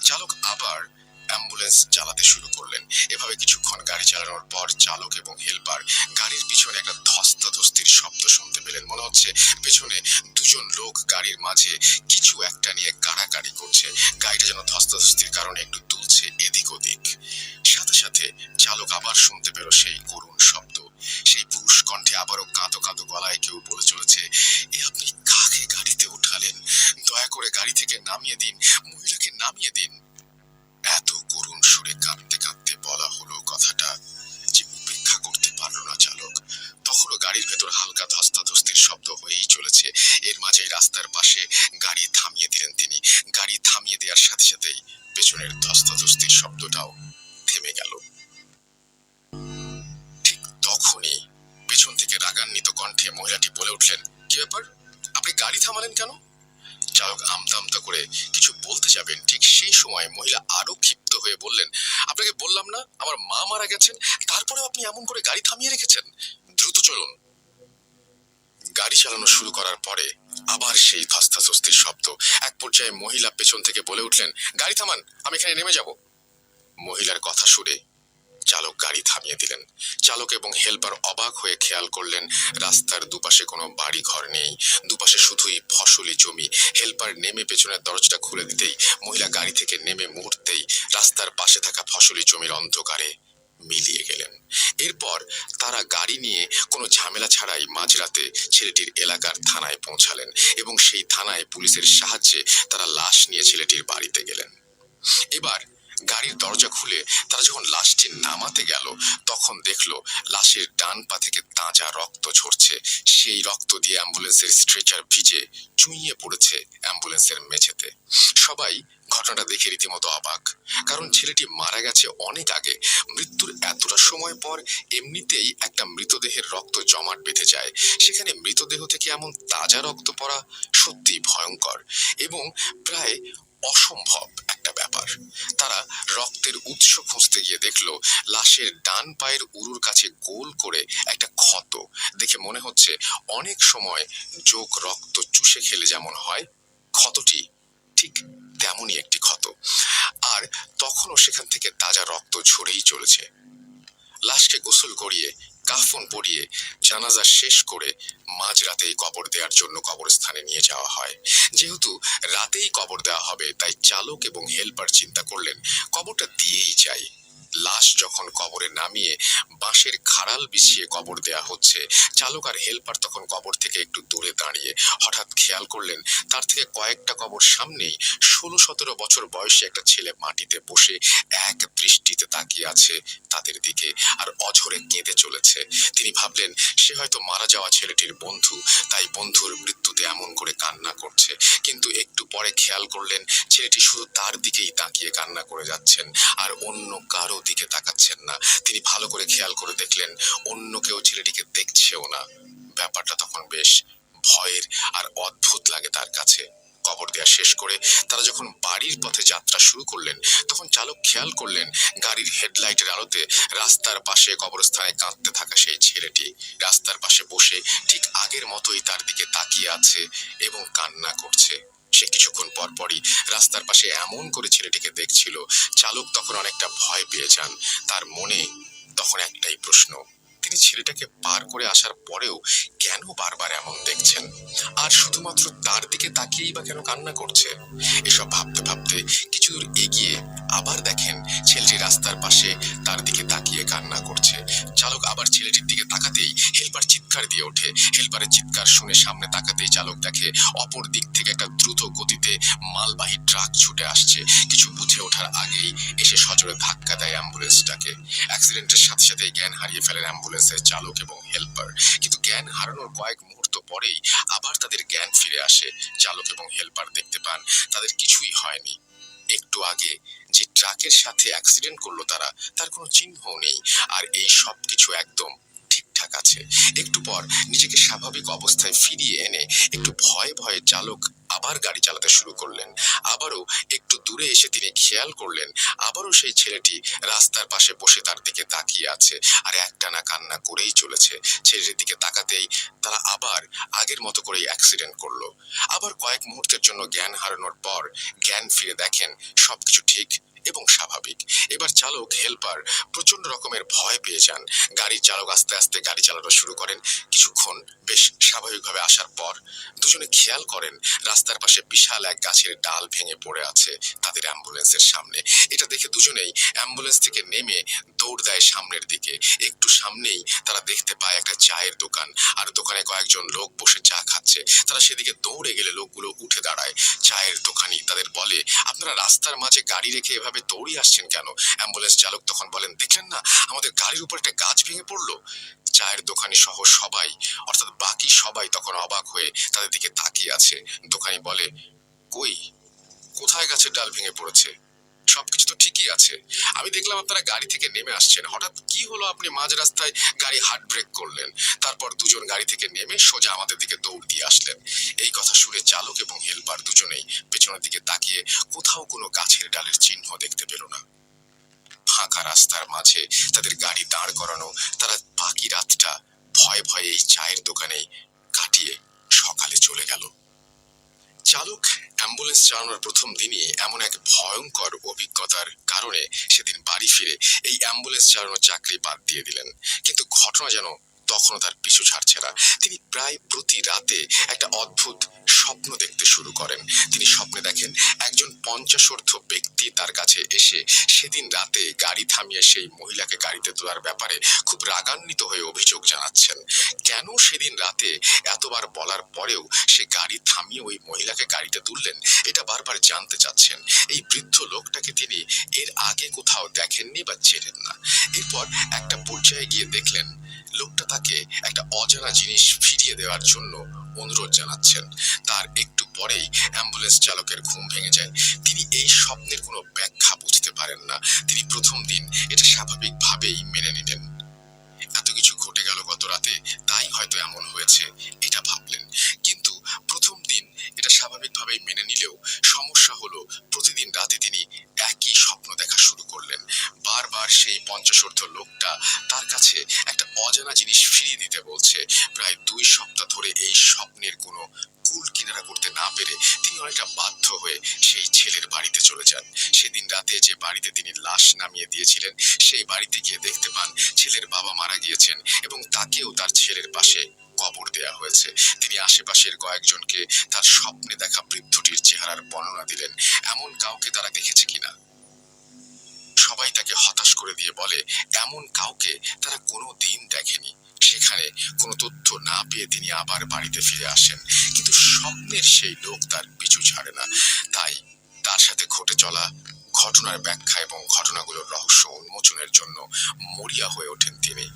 চালক আবার অ্যাম্বুলেন্স চালাতে শুরু করলেন। এভাবে কিছুক্ষণ গাড়ি চালানোর পর চালক এবং হেল্পার গাড়ির পিছনে একটা ধস্তাধস্তির শব্দ শুনতে পেলেন। মনে হচ্ছে পেছনে দুজন লোক গাড়ির মাঝে কিছু একটা নিয়ে কাড়াকাড়ি করছে। গাড়িটা যেন ধস্তাধস্তির কারণে একটু দুলছে এদিক ওদিক। সাথে সাথে চালক আবার শুনতে পেল সেই করুণ শব্দ। সেই পুরুষ কণ্ঠে আবারও কাঁদো কাঁদো গলায় কেউ বলে চলেছে, এ আপনি কাকে গাড়িতে উঠালেন? দয়া করে গাড়ি থেকে নামিয়ে দিন, মহিলাকে নামিয়ে দিন। এত করুণ সুরে কাঁদতে কাঁদতে বলা হলো কথাটা যে উপেক্ষা করতে পারল না চালক। তখনও গাড়ির ভেতর হালকা ধস্তাধস্তির শব্দ হয়েই চলেছে। এর মাঝে রাস্তার পাশে গাড়ি থামিয়ে দিলেন তিনি। গাড়ি থামিয়ে দেওয়ার সাথে সাথেই পেছনের ধস্তাধস্তির শব্দটাও থেমে গেল। ঠিক তখনই পেছন থেকে রাগান্বিত কণ্ঠে মহিলাটি বলে উঠলেন, কি ব্যাপার, আপনি গাড়ি থামালেন কেন? চালক আমতা আমতা করে কিছু বলতে যাবেন, ঠিক সেই সময় মহিলা আরো ক্ষিপ্ত হয়ে বললেন, আপনাকে বললাম না আমার মা মারা গেছেন, তারপরেও আপনি এমন করে গাড়ি থামিয়ে রেখেছেন। দ্রুত চলুন। গাড়ি চালানো শুরু করার পরে আবার সেই ধস্তাধস্তির শব্দ। এক পর্যায়ে মহিলা পেছন থেকে বলে উঠলেন, গাড়ি থামান, আমি এখানে নেমে যাব। মহিলার কথা শুনে চালক গাড়ি থামিয়ে দিলেন। চালক এবং হেল্পার অবাক হয়ে খেয়াল করলেন রাস্তার দুপাশে কোনো বাড়ি ঘর নেই, দুপাশে শুধুই ফসলি জমি। হেল্পার নেমে পেছনের দরজাটা খুলে দিতেই মহিলা গাড়ি থেকে নেমে মুহূর্তেই রাস্তার পাশে থাকা ফসলি জমির অন্ধকারে মিলিয়ে গেলেন। এরপর তারা গাড়ি নিয়ে কোনো ঝামেলা ছাড়াই মাঝরাতে ছেলেটির এলাকার থানায় পৌঁছালেন এবং সেই থানায় পুলিশের সাহায্যে তারা লাশ নিয়ে ছেলেটির বাড়িতে গেলেন। এবার গাড়ির দরজা খুলে তারা যখন লাশটি নামাতে গেল তখন দেখলো লাশের ডান পা থেকে তাজা রক্ত ঝরছে। সেই রক্ত দিয়ে অ্যাম্বুলেন্সের স্ট্রেচার ভিজে চুইয়ে পড়েছে অ্যাম্বুলেন্সের মেঝেতে। সবাই ঘটনাটা দেখে রীতিমতো অবাক, কারণ ছেলেটি মারা গেছে অনেক আগে। মৃত্যুর এতটা সময় পর এমনিতেই একটা মৃতদেহের রক্ত জমাট বেঁধে যায়, সেখানে মৃতদেহ থেকে এমন তাজা রক্ত পড়া সত্যি ভয়ঙ্কর এবং প্রায় অসম্ভব একটা ব্যাপার। তারা রক্তের উৎস খুঁজতে গিয়ে দেখলো লাশের ডান পায়ের উরুর কাছে গোল করে একটা ক্ষত। দেখে মনে হচ্ছে অনেক সময় যোগ রক্ত চুষে খেলে যেমন হয়, ক্ষতটি ঠিক তেমনই একটি ক্ষত। আর তখনও সেখান থেকে তাজা রক্ত ঝরেই চলেছে। লাশকে গোসল করিয়ে কাফন পরিয়ে জানাজা শেষ করে মাঝরাতেই কবর দেওয়ার জন্য কবরস্থানে নিয়ে যাওয়া হয়। যেহেতু রাতেই কবর দেওয়া হবে তাই চালক এবং হেল্পার চিন্তা করলেন কবরটা দিয়েই যাই। লাশ যখন কবরে নামিয়ে বাঁশের খাড়াল বিছিয়ে কবর দেয়া হচ্ছে, চালক আর হেল্পার তখন কবর থেকে একটু দূরে দাঁড়িয়ে হঠাৎ খেয়াল করলেন তার থেকে কয়েকটা কবর সামনেই 16-17 বছর বয়সী একটা ছেলে মাটিতে বসে এক দৃষ্টিতে তাকিয়ে আছে তাদের দিকে আর অঝরে কেঁদে চলেছে। তিনি ভাবলেন সে হয়তো মারা যাওয়া ছেলেটির বন্ধু, তাই বন্ধুর মৃত্যুতে এমন করে কান্না করছে। কিন্তু একটু পরে খেয়াল করলেন ছেলেটি শুধু তার দিকেই তাকিয়ে কান্না করে যাচ্ছেন আর অন্য কারো দিকে তাকাচ্ছেন না। তিনি ভালো করে খেয়াল করে দেখলেন অন্য কেউ ছেলেটিকে দেখছেও না। ব্যাপারটা তখন বেশ ভয়ের আর অদ্ভুত লাগে তার কাছে। কবর দেয়া শেষ করে তারা যখন বাড়ির পথে যাত্রা শুরু করলেন তখন চালক খেয়াল করলেন গাড়ির হেডলাইটের আলোতে রাস্তার পাশে কবরস্থানে কাঁদতে থাকা সেই ছেলেটি রাস্তার পাশে বসে ঠিক আগের মতোই তার দিকে তাকিয়ে আছে এবং কান্না করছে। সে কিছুক্ষণ পরপরই রাস্তার পাশে এমন করে ছেলেটিকে দেখছিল। চালক তখন অনেকটা ভয় পেয়ে যান। তার মনে তখন একটাই প্রশ্ন, তিনি ছেলেটাকে পার করে আসার পরেও কেন বারবার এমন দেখছেন আর শুধুমাত্র তার দিকে তাকিয়েই বা কেন কান্না করছে। এসব ভাবতে ভাবতে কিছু দূর এগিয়ে আবার দেখেন ছেলেটি রাস্তার পাশে তার দিকে তাকিয়ে কান্না করছে। চালক আবার ছেলেটির দিকে তাকাতেই হেল্পার চিৎকার দিয়ে ওঠে। হেল্পারের চিৎকার শুনে সামনে তাকাতেই চালক দেখে অপর দিক থেকে একটা দ্রুত গতিতে মালবাহী ট্রাক ছুটে আসছে। কিছু বুঝে ওঠার আগেই এসে সজোরে ধাক্কা দেয় অ্যাম্বুলেন্সটাকে। অ্যাক্সিডেন্টের সাথে সাথেই জ্ঞান হারিয়ে ফেলেন অ্যাম্বুলেন্সের চালক এবং হেল্পার। কিন্তু জ্ঞান হারানোর কয়েক মুহূর্ত পরেই আবার তাদের জ্ঞান ফিরে আসে। চালক এবং হেল্পার দেখতে পান তাদের কিছুই হয়নি। একটু আগে যে ট্রাকের সাথে অ্যাক্সিডেন্ট করলো তারা, তার কোনো চিহ্নও নেই। আর এই সব কিছু একদম ঠিকঠাক ঠিকঠাক আছে। একটু পর নিজেকে স্বাভাবিক অবস্থায় ফিরিয়ে এনে একটু ভয়ে ভয়ে চালক আবার গাড়ি চালাতে শুরু করলেন। আবারও একটু দূরে এসে তিনি খেয়াল করলেন আবারও সেই ছেলেটি রাস্তার পাশে বসে তার দিকে তাকিয়ে আছে আর একটানা কান্না করেই চলেছে। ছেলেটির দিকে তাকাতেই তারা আবার আগের মতো করেই অ্যাক্সিডেন্ট করলো। আবার কয়েক মুহূর্তের জন্য জ্ঞান হারানোর পর জ্ঞান ফিরে দেখেন সবকিছু ঠিক এবং স্বাভাবিক। এবার চালক হেল্পার প্রচন্ড রকমের ভয় পেয়ে যান। গাড়ির চালক আস্তে আস্তে গাড়ি চালানো শুরু করেন। কিছুক্ষণ বেশ স্বাভাবিকভাবে আসার পর দুজনে খেয়াল করেন রাস্তার পাশে বিশাল এক গাছের ডাল ভেঙে পড়ে আছে তাদের অ্যাম্বুলেন্সের সামনে। এটা দেখে দুজনেই অ্যাম্বুলেন্স থেকে নেমে দৌড় দেয় সামনের দিকে। একটু সামনেই তারা দেখতে পায় একটা চায়ের দোকান, আর দোকানে কয়েকজন লোক বসে চা খাচ্ছে। তারা সেদিকে দৌড়ে গেলে লোকগুলো উঠে দাঁড়ায়। চায়ের দোকানি তাদের বলে, আপনারা রাস্তার মাঝে গাড়ি রেখে এভাবে দৌড়ে আসছেন কেন? অ্যাম্বুলেন্স চালক তখন বলেন, দেখলেন না আমাদের গাড়ির উপর একটা গাছ ভেঙে পড়লো। চায়ের দোকানি সহ সবাই, অর্থাৎ বাকি সবাই তখন অবাক হয়ে তাদের দিকে তাকিয়ে আছে। দোকানি বলে, কই, কোথায় গাছের ডাল ভেঙে পড়েছে? সবকিছু তো ঠিকই আছে। আমি দেখলাম আপনারা গাড়ি থেকে নেমে আসছেন, হঠাৎ কি হলো আপনি মাঝ রাস্তায় গাড়ি হার্ড ব্রেক করলেন? তারপর দুজন গাড়ি থেকে নেমে সোজা আমাদের দিকে দৌড় দিয়ে আসলেন। এই কথা শুনে চালক এবং হেলপার দুজনেই পেছনের দিকে তাকিয়ে কোথাও কোনো গাছের ডালের চিহ্ন দেখতে পেল না। ফাঁকা রাস্তার মাঝে তাদের গাড়ি দাঁড় করানো, তারা বাকি রাতটা ভয়ে ভয়ে এই চায়ের দোকানেই কাটিয়ে সকালে চলে গেল। চালক অ্যাম্বুলেন্স চালানোর প্রথম দিনই এমন এক ভয়ঙ্কর অভিজ্ঞতার কারণে সেদিন বাড়ি ফিরে এই অ্যাম্বুলেন্স চালানোর চাকরি বাদ দিয়ে দিলেন। কিন্তু ঘটনা যেন তখনও তার পিছু ছাড়ছে না। তিনি প্রায় প্রতি রাতে একটা অদ্ভুত স্বপ্ন দেখতে শুরু করেন। তিনি স্বপ্নে দেখেন একজন 50 ব্যক্তি তার কাছে এসে সেদিন রাতে গাড়ি থামিয়ে সেই মহিলাকে গাড়িতে তোলার ব্যাপারে খুব রাগান্বিত হয়ে অভিযোগ জানাচ্ছেন। কেন সেদিন রাতে এতবার বলার পরেও সে গাড়ি থামিয়ে ওই মহিলাকে গাড়িতে তুললেন, এটা বারবার জানতে চাচ্ছেন। এই বৃদ্ধ লোকটাকে তিনি এর আগে কোথাও দেখেননি বা চেনেন না। এরপর একটা পর্যায়ে গিয়ে দেখলেন লোকটা তাকে একটা অজানা জিনিস ফিরিয়ে দেওয়ার জন্য অনুরোধ জানাচ্ছেন। তার একটু পরেই অ্যাম্বুলেন্স চালকের ঘুম ভেঙে যায়। তিনি এই স্বপ্নের কোনো ব্যাখ্যা বুঝতে পারেন না। তিনি প্রথম দিন এটা স্বাভাবিকভাবেই মেনে নিলেন। এত কিছু ঘটে গেল গত রাতে, তাই হয়তো এমন হয়েছে এটা ভাবলেন। কিন্তু প্রথম দিন এটা স্বাভাবিকভাবেই মেনে নিলেও সমস্যা হলো প্রতিদিন রাতে তিনি একই স্বপ্ন দেখা শুরু করলেন। বারবার সেই 50 লোকটা তার কাছে একটা অজানা জিনিস ফিরিয়ে দিতে বলছে। প্রায় 2 সপ্তাহ ধরে এই স্বপ্নের কোনো কুল কিনারা করতে না পেরে তিনি অনেকটা বাধ্য হয়ে সেই ছেলের বাড়িতে চলে যান। সেদিন রাতে যে বাড়িতে তিনি লাশ নামিয়ে দিয়েছিলেন সেই বাড়িতে গিয়ে দেখতে পান ছেলের বাবা মারা গিয়েছেন এবং তাকেও তার ছেলের পাশে কবর দেয়া হয়েছে। তিনি আশেপাশের কয়েকজনকে তার স্বপ্নে দেখা বৃদ্ধটির চেহারার বর্ণনা দিলেন, এমন কাউকে তারা দেখেছে কিনা। সবাই তাকে হতাশ করে দিয়ে বলে এমন কাউকে তারা কোনো দিন দেখেনি। সেখানে কোনো তথ্য না পেয়ে তিনি আবার বাড়িতে ফিরে আসেন, কিন্তু স্বপ্নের সেই লোক তার পিছু ছাড়ে না। তাই তার সাথে ঘটে চলা ঘটনার ব্যাখ্যা এবং ঘটনাগুলোর রহস্য উন্মোচনের জন্য মরিয়া হয়ে ওঠেন তিনি।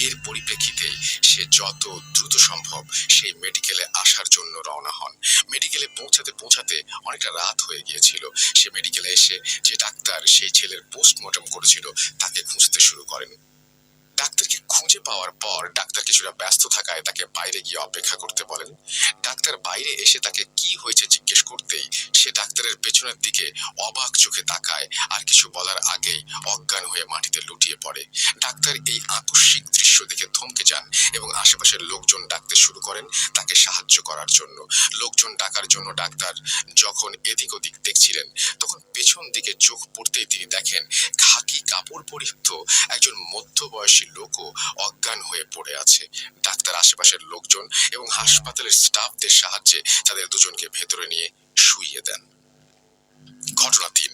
এর পরিপ্রেক্ষিতেই সে যত দ্রুত সম্ভব সেই মেডিকেলে আসার জন্য রওনা হন। মেডিকেলে পৌঁছাতে পৌঁছাতে অনেকটা রাত হয়ে গিয়েছিল। সে মেডিকেলে এসে যে ডাক্তার সেই ছেলের পোস্টমর্টম করেছিল তাকে খুঁজতে শুরু করেন। ডাক্তারকে খুঁজে পাওয়ার পর ডাক্তার কিছুটা ব্যস্ত থাকায় তাকে বাইরে গিয়ে অপেক্ষা করতে বলেন। ডাক্তার বাইরে এসে তাকে কি হয়েছে জিজ্ঞেস করতেই সে ডাক্তারের পেছনের দিকে অবাক চোখে তাকায়, আর কিছু বলার আগেই অজ্ঞান হয়ে মাটিতে লুটিয়ে পড়ে। ডাক্তার এই আকস্মিক দৃশ্য দেখে থমকে যান এবং আশেপাশের লোকজন ডাকতে শুরু করেন তাকে সাহায্য করার জন্য। লোকজন ডাকার জন্য ডাক্তার যখন এদিক ওদিক দেখছিলেন তখন পেছন দিকে চোখ পড়তেই তিনি দেখেন খাকি কাপড় পরিহিত একজন মধ্যবয়সী লোকও অজ্ঞান হয়ে পড়ে আছে। ডাক্তার আশেপাশের লোকজন এবং হাসপাতালের স্টাফদের সাহায্যে তাদের দুজনকে ভেতরে নিয়ে শুইয়ে দেন। ঘটনা 3।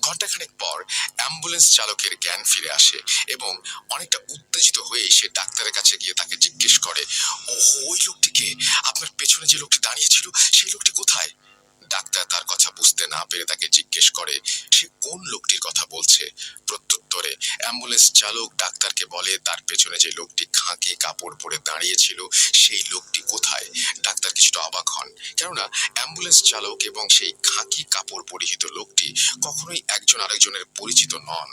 ঘন্টাখানেক পর অ্যাম্বুলেন্স চালকের জ্ঞান ফিরে আসে এবং অনেকটা উত্তেজিত হয়ে সে ডাক্তারের কাছে গিয়ে তাকে জিজ্ঞেস করে, ওই লোকটিকে, আপনার পেছনে যে লোকটি দাঁড়িয়ে ছিল সেই লোকটি কোথায়? ডাক্তার তার কথা বুঝতে না পেরে তাকে জিজ্ঞেস করে সে কোন লোকটির কথা বলছে। প্রত্যুত্তরে অ্যাম্বুলেন্স চালক ডাক্তারকে বলে তার পেছনে যে লোকটি খাঁকি কাপড় পরে দাঁড়িয়েছিল সেই লোকটি কোথায়। ডাক্তার কিছুটা অবাক হন, কেননা অ্যাম্বুলেন্স চালক এবং সেই খাঁকি কাপড় পরিহিত লোকটি কখনোই একজন আরেকজনের পরিচিত নন।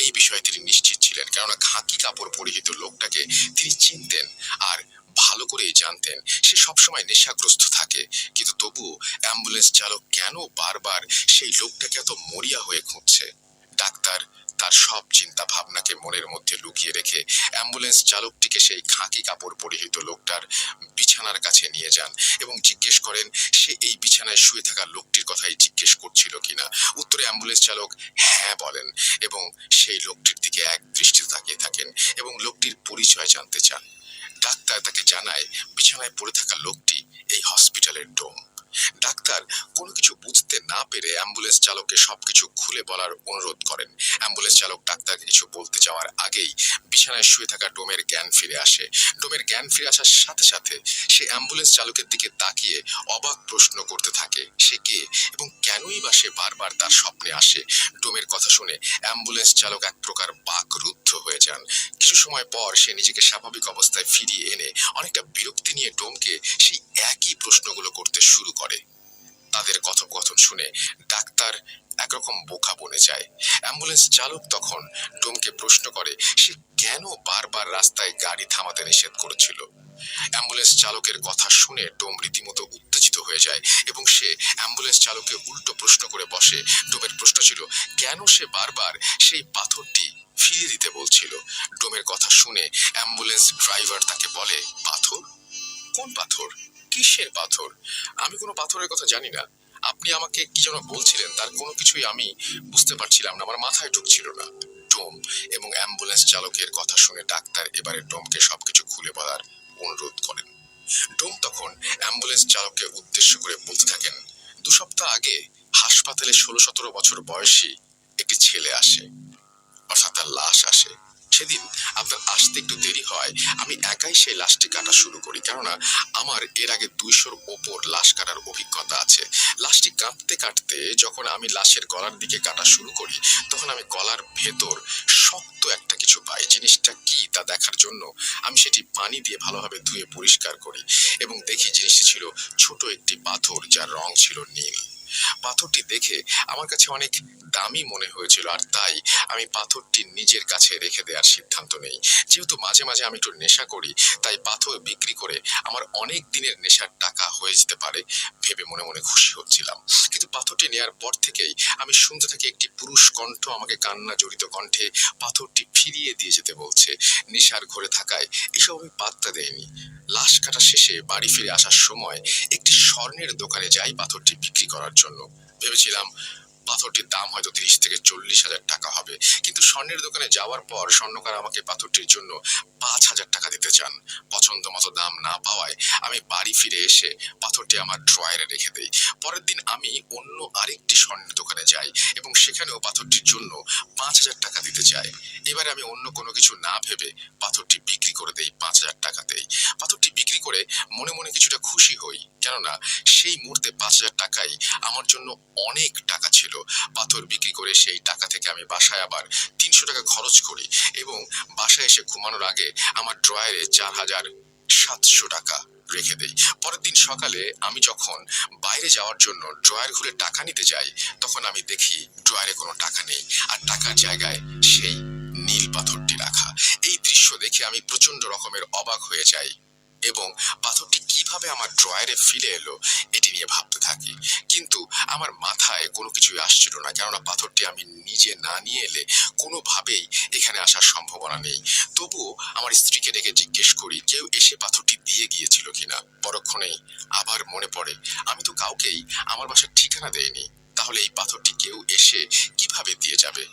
এই বিষয়ে তিনি নিশ্চিত ছিলেন, কেননা খাকি কাপড় পরিহিত লোকটাকে তিনি চিনতেন আর ভালো করেই জানতেন সে সবসময় নেশাগ্রস্ত থাকে। কিন্তু তবুও অ্যাম্বুলেন্স চালক কেন বারবার সেই লোকটাকে এত মরিয়া হয়ে খুঁজছে? ডাক্তার তার সব চিন্তা ভাবনাকে মনের মধ্যে লুকিয়ে রেখে অ্যাম্বুলেন্স চালকটিকে সেই খাকি কাপড় পরিহিত লোকটার বিছানার কাছে নিয়ে যান এবং জিজ্ঞেস করেন সে এই বিছানায় শুয়ে থাকা লোকটির কথাই জিজ্ঞেস করছিল কিনা। উত্তরে অ্যাম্বুলেন্স চালক হ্যাঁ বলেন এবং সেই লোকটির দিকে এক দৃষ্টিতে তাকিয়ে থাকেন এবং লোকটির পরিচয় জানতে চান। ডাক্তার তাকে জানায় বিছানায় পড়ে থাকা লোকটি এই হসপিটালের ডোম। ডাক্তার কোনো কিছু বুঝতে না পেরে অ্যাম্বুলেন্স চালককে সবকিছু খুলে বলার অনুরোধ করেন। অ্যাম্বুলেন্স চালক ডাক্তারকে কিছু বলতে যাওয়ার আগেই বিছানায় শুয়ে থাকা ডোমের জ্ঞান ফিরে আসে। ডোমের জ্ঞান ফিরে আসার সাথে সাথে সে অ্যাম্বুলেন্স চালকের দিকে তাকিয়ে অবাক প্রশ্ন করতে থাকে সে কে এবং কেনই বা সে বারবার তার স্বপ্নে আসে। ডোমের কথা শুনে অ্যাম্বুলেন্স চালক এক প্রকার বাকরুদ্ধ হয়ে যান। কিছু সময় পর সে নিজেকে স্বাভাবিক অবস্থায় ফিরিয়ে এনে অনেকটা বিরক্তি নিয়ে ডোমকে সেই একই প্রশ্নগুলো করতে শুরু করে। তাদের কথোপকথন শুনে ডাক্তার একরকম বোকা বনে যায়। অ্যাম্বুলেন্স চালক তখন ডোমকে প্রশ্ন করে সে কেন বারবার রাস্তায় গাড়ি থামাতে নিষেধ করেছিল। অ্যাম্বুলেন্স চালকের কথা শুনে ডোম রীতিমতো উত্তেজিত হয়ে যায় এবং সে অ্যাম্বুলেন্স চালককে উল্টো প্রশ্ন করে বসে। ডোমের প্রশ্ন ছিল কেন সে বারবার সেই পাথরটি ফিরিয়ে দিতে বলছিল। ডোমের কথা শুনে অ্যাম্বুলেন্স ড্রাইভার তাকে বলে পাথর? কোন পাথর? কিসের পাথর? আমি কোনো পাথরের কথা জানি না। আপনি আমাকে কি যেন বলছিলেন তার কোনো কিছুই আমি বুঝতে পারছিলাম না, আমার মাথায় ঢুকছিল না। ডোম এবং অ্যাম্বুলেন্স চালকের কথা শুনে ডাক্তার এবারে ডোমকে সবকিছু খুলে বলার অনুরোধ করেন। ডোম তখন অ্যাম্বুলেন্স চালককে উদ্দেশ্য করে বলতে থাকেন 2 সপ্তাহ আগে হাসপাতালে 16-17 বছর বয়সী একটি ছেলে আসে, অর্থাৎ তার লাশ আসে। সেদিন আপনার আসতে একটু দেরি হয়, আমি একাই সেই লাশটি কাটা শুরু করি, কেননা আমার এর আগে 200-র ওপর লাশ কাটার অভিজ্ঞতা আছে। লাশটি কাটতে কাটতে যখন আমি লাশের গলার দিকে কাটা শুরু করি তখন আমি গলার ভেতর শক্ত একটা কিছু পাই। জিনিসটা কি তা দেখার জন্য আমি সেটি পানি দিয়ে ভালোভাবে ধুয়ে পরিষ্কার করি এবং দেখি জিনিসটি ছিল ছোট একটি পাথর যার রং ছিল নীল। পাথরটি দেখে আমার কাছে অনেক দামি মনে হয়েছিল আর তাই আমি পাথরটি নিজের কাছে রেখে দেওয়ার সিদ্ধান্ত নেই। যেহেতু মাঝে মাঝে আমি একটু নেশা করি তাই পাথর বিক্রি করে আমার অনেক দিনের নেশার টাকা হয়ে যেতে পারে ভেবে মনে মনে খুশি হচ্ছিলাম। কিন্তু পাথরটি নেয়ার পর থেকেই আমি শুনতে থাকি একটি পুরুষ কণ্ঠ আমাকে কান্না জড়িত কণ্ঠে পাথরটি ফিরিয়ে দিয়ে যেতে বলছে। নেশার ঘরে থাকায় এসব আমি পাত্তা দেইনি। লাশ কাটা শেষে বাড়ি ফিরে আসার সময় একটি স্বর্ণের দোকানে যাই পাথরটি বিক্রি করার জন্য। ভেবেছিলাম পাথরটির দাম হয়তো 30 থেকে 40 হাজার টাকা হবে, কিন্তু স্বর্ণের দোকানে যাওয়ার পর স্বর্ণকার আমাকে পাথরটির জন্য 5,000 টাকা দিতে চান। পছন্দ মতো দাম না পাওয়ায় আমি বাড়ি ফিরে এসে পাথরটি আমার ড্রয়ারে রেখে দেই। পরের দিন আমি অন্য আরেকটি স্বর্ণের দোকানে যাই এবং সেখানেও পাথরটির জন্য 5,000 টাকা দিতে চাই। এবারে আমি অন্য কোনো কিছু না ভেবে পাথরটি বিক্রি করে দেই 5,000 টাকাতেই। পাথরটি বিক্রি করে মনে মনে কিছুটা খুশি হই, কেননা সেই মুহূর্তে 5,000 টাকাই আমার জন্য অনেক টাকা ছিল। পাথর বিক্রি করে সেই টাকা থেকে আমি বাসায় আবার 300 টাকা খরচ করি এবং বাসায় এসে ঘুমানোর আগে আমার ড্রয়ারে 4,700 টাকা রেখে দেই। পরের দিন সকালে আমি যখন বাইরে যাওয়ার জন্য ড্রয়ার খুলে টাকা নিতে যাই তখন আমি দেখি ড্রয়ারে কোনো টাকা নেই আর টাকার জায়গায় সেই নীল পাথরটি রাখা। এই দৃশ্য দেখে আমি প্রচন্ড রকমের অবাক হয়ে যাই এবং পাথরটি কিভাবে আমার ড্রয়ারে ফিরে এলো এটি নিয়ে ভাবতে থাকি। কিন্তু আমার মাথায় কোনো কিছুই আসছিল না, কেননা পাথরটি আমি নিজে না নিয়ে এলে কোনোভাবেই এখানে আসার সম্ভাবনা নেই। তবুও আমার স্ত্রীকে ডেকে জিজ্ঞেস করি কেউ এসে পাথরটি দিয়ে গিয়েছিল কিনা। পরক্ষণেই আবার মনে পড়ে আমি তো কাউকেই আমার বাসার ঠিকানা দেইনি, তাহলে এই পাথরটি কেউ এসে কিভাবে দিয়ে যাবে।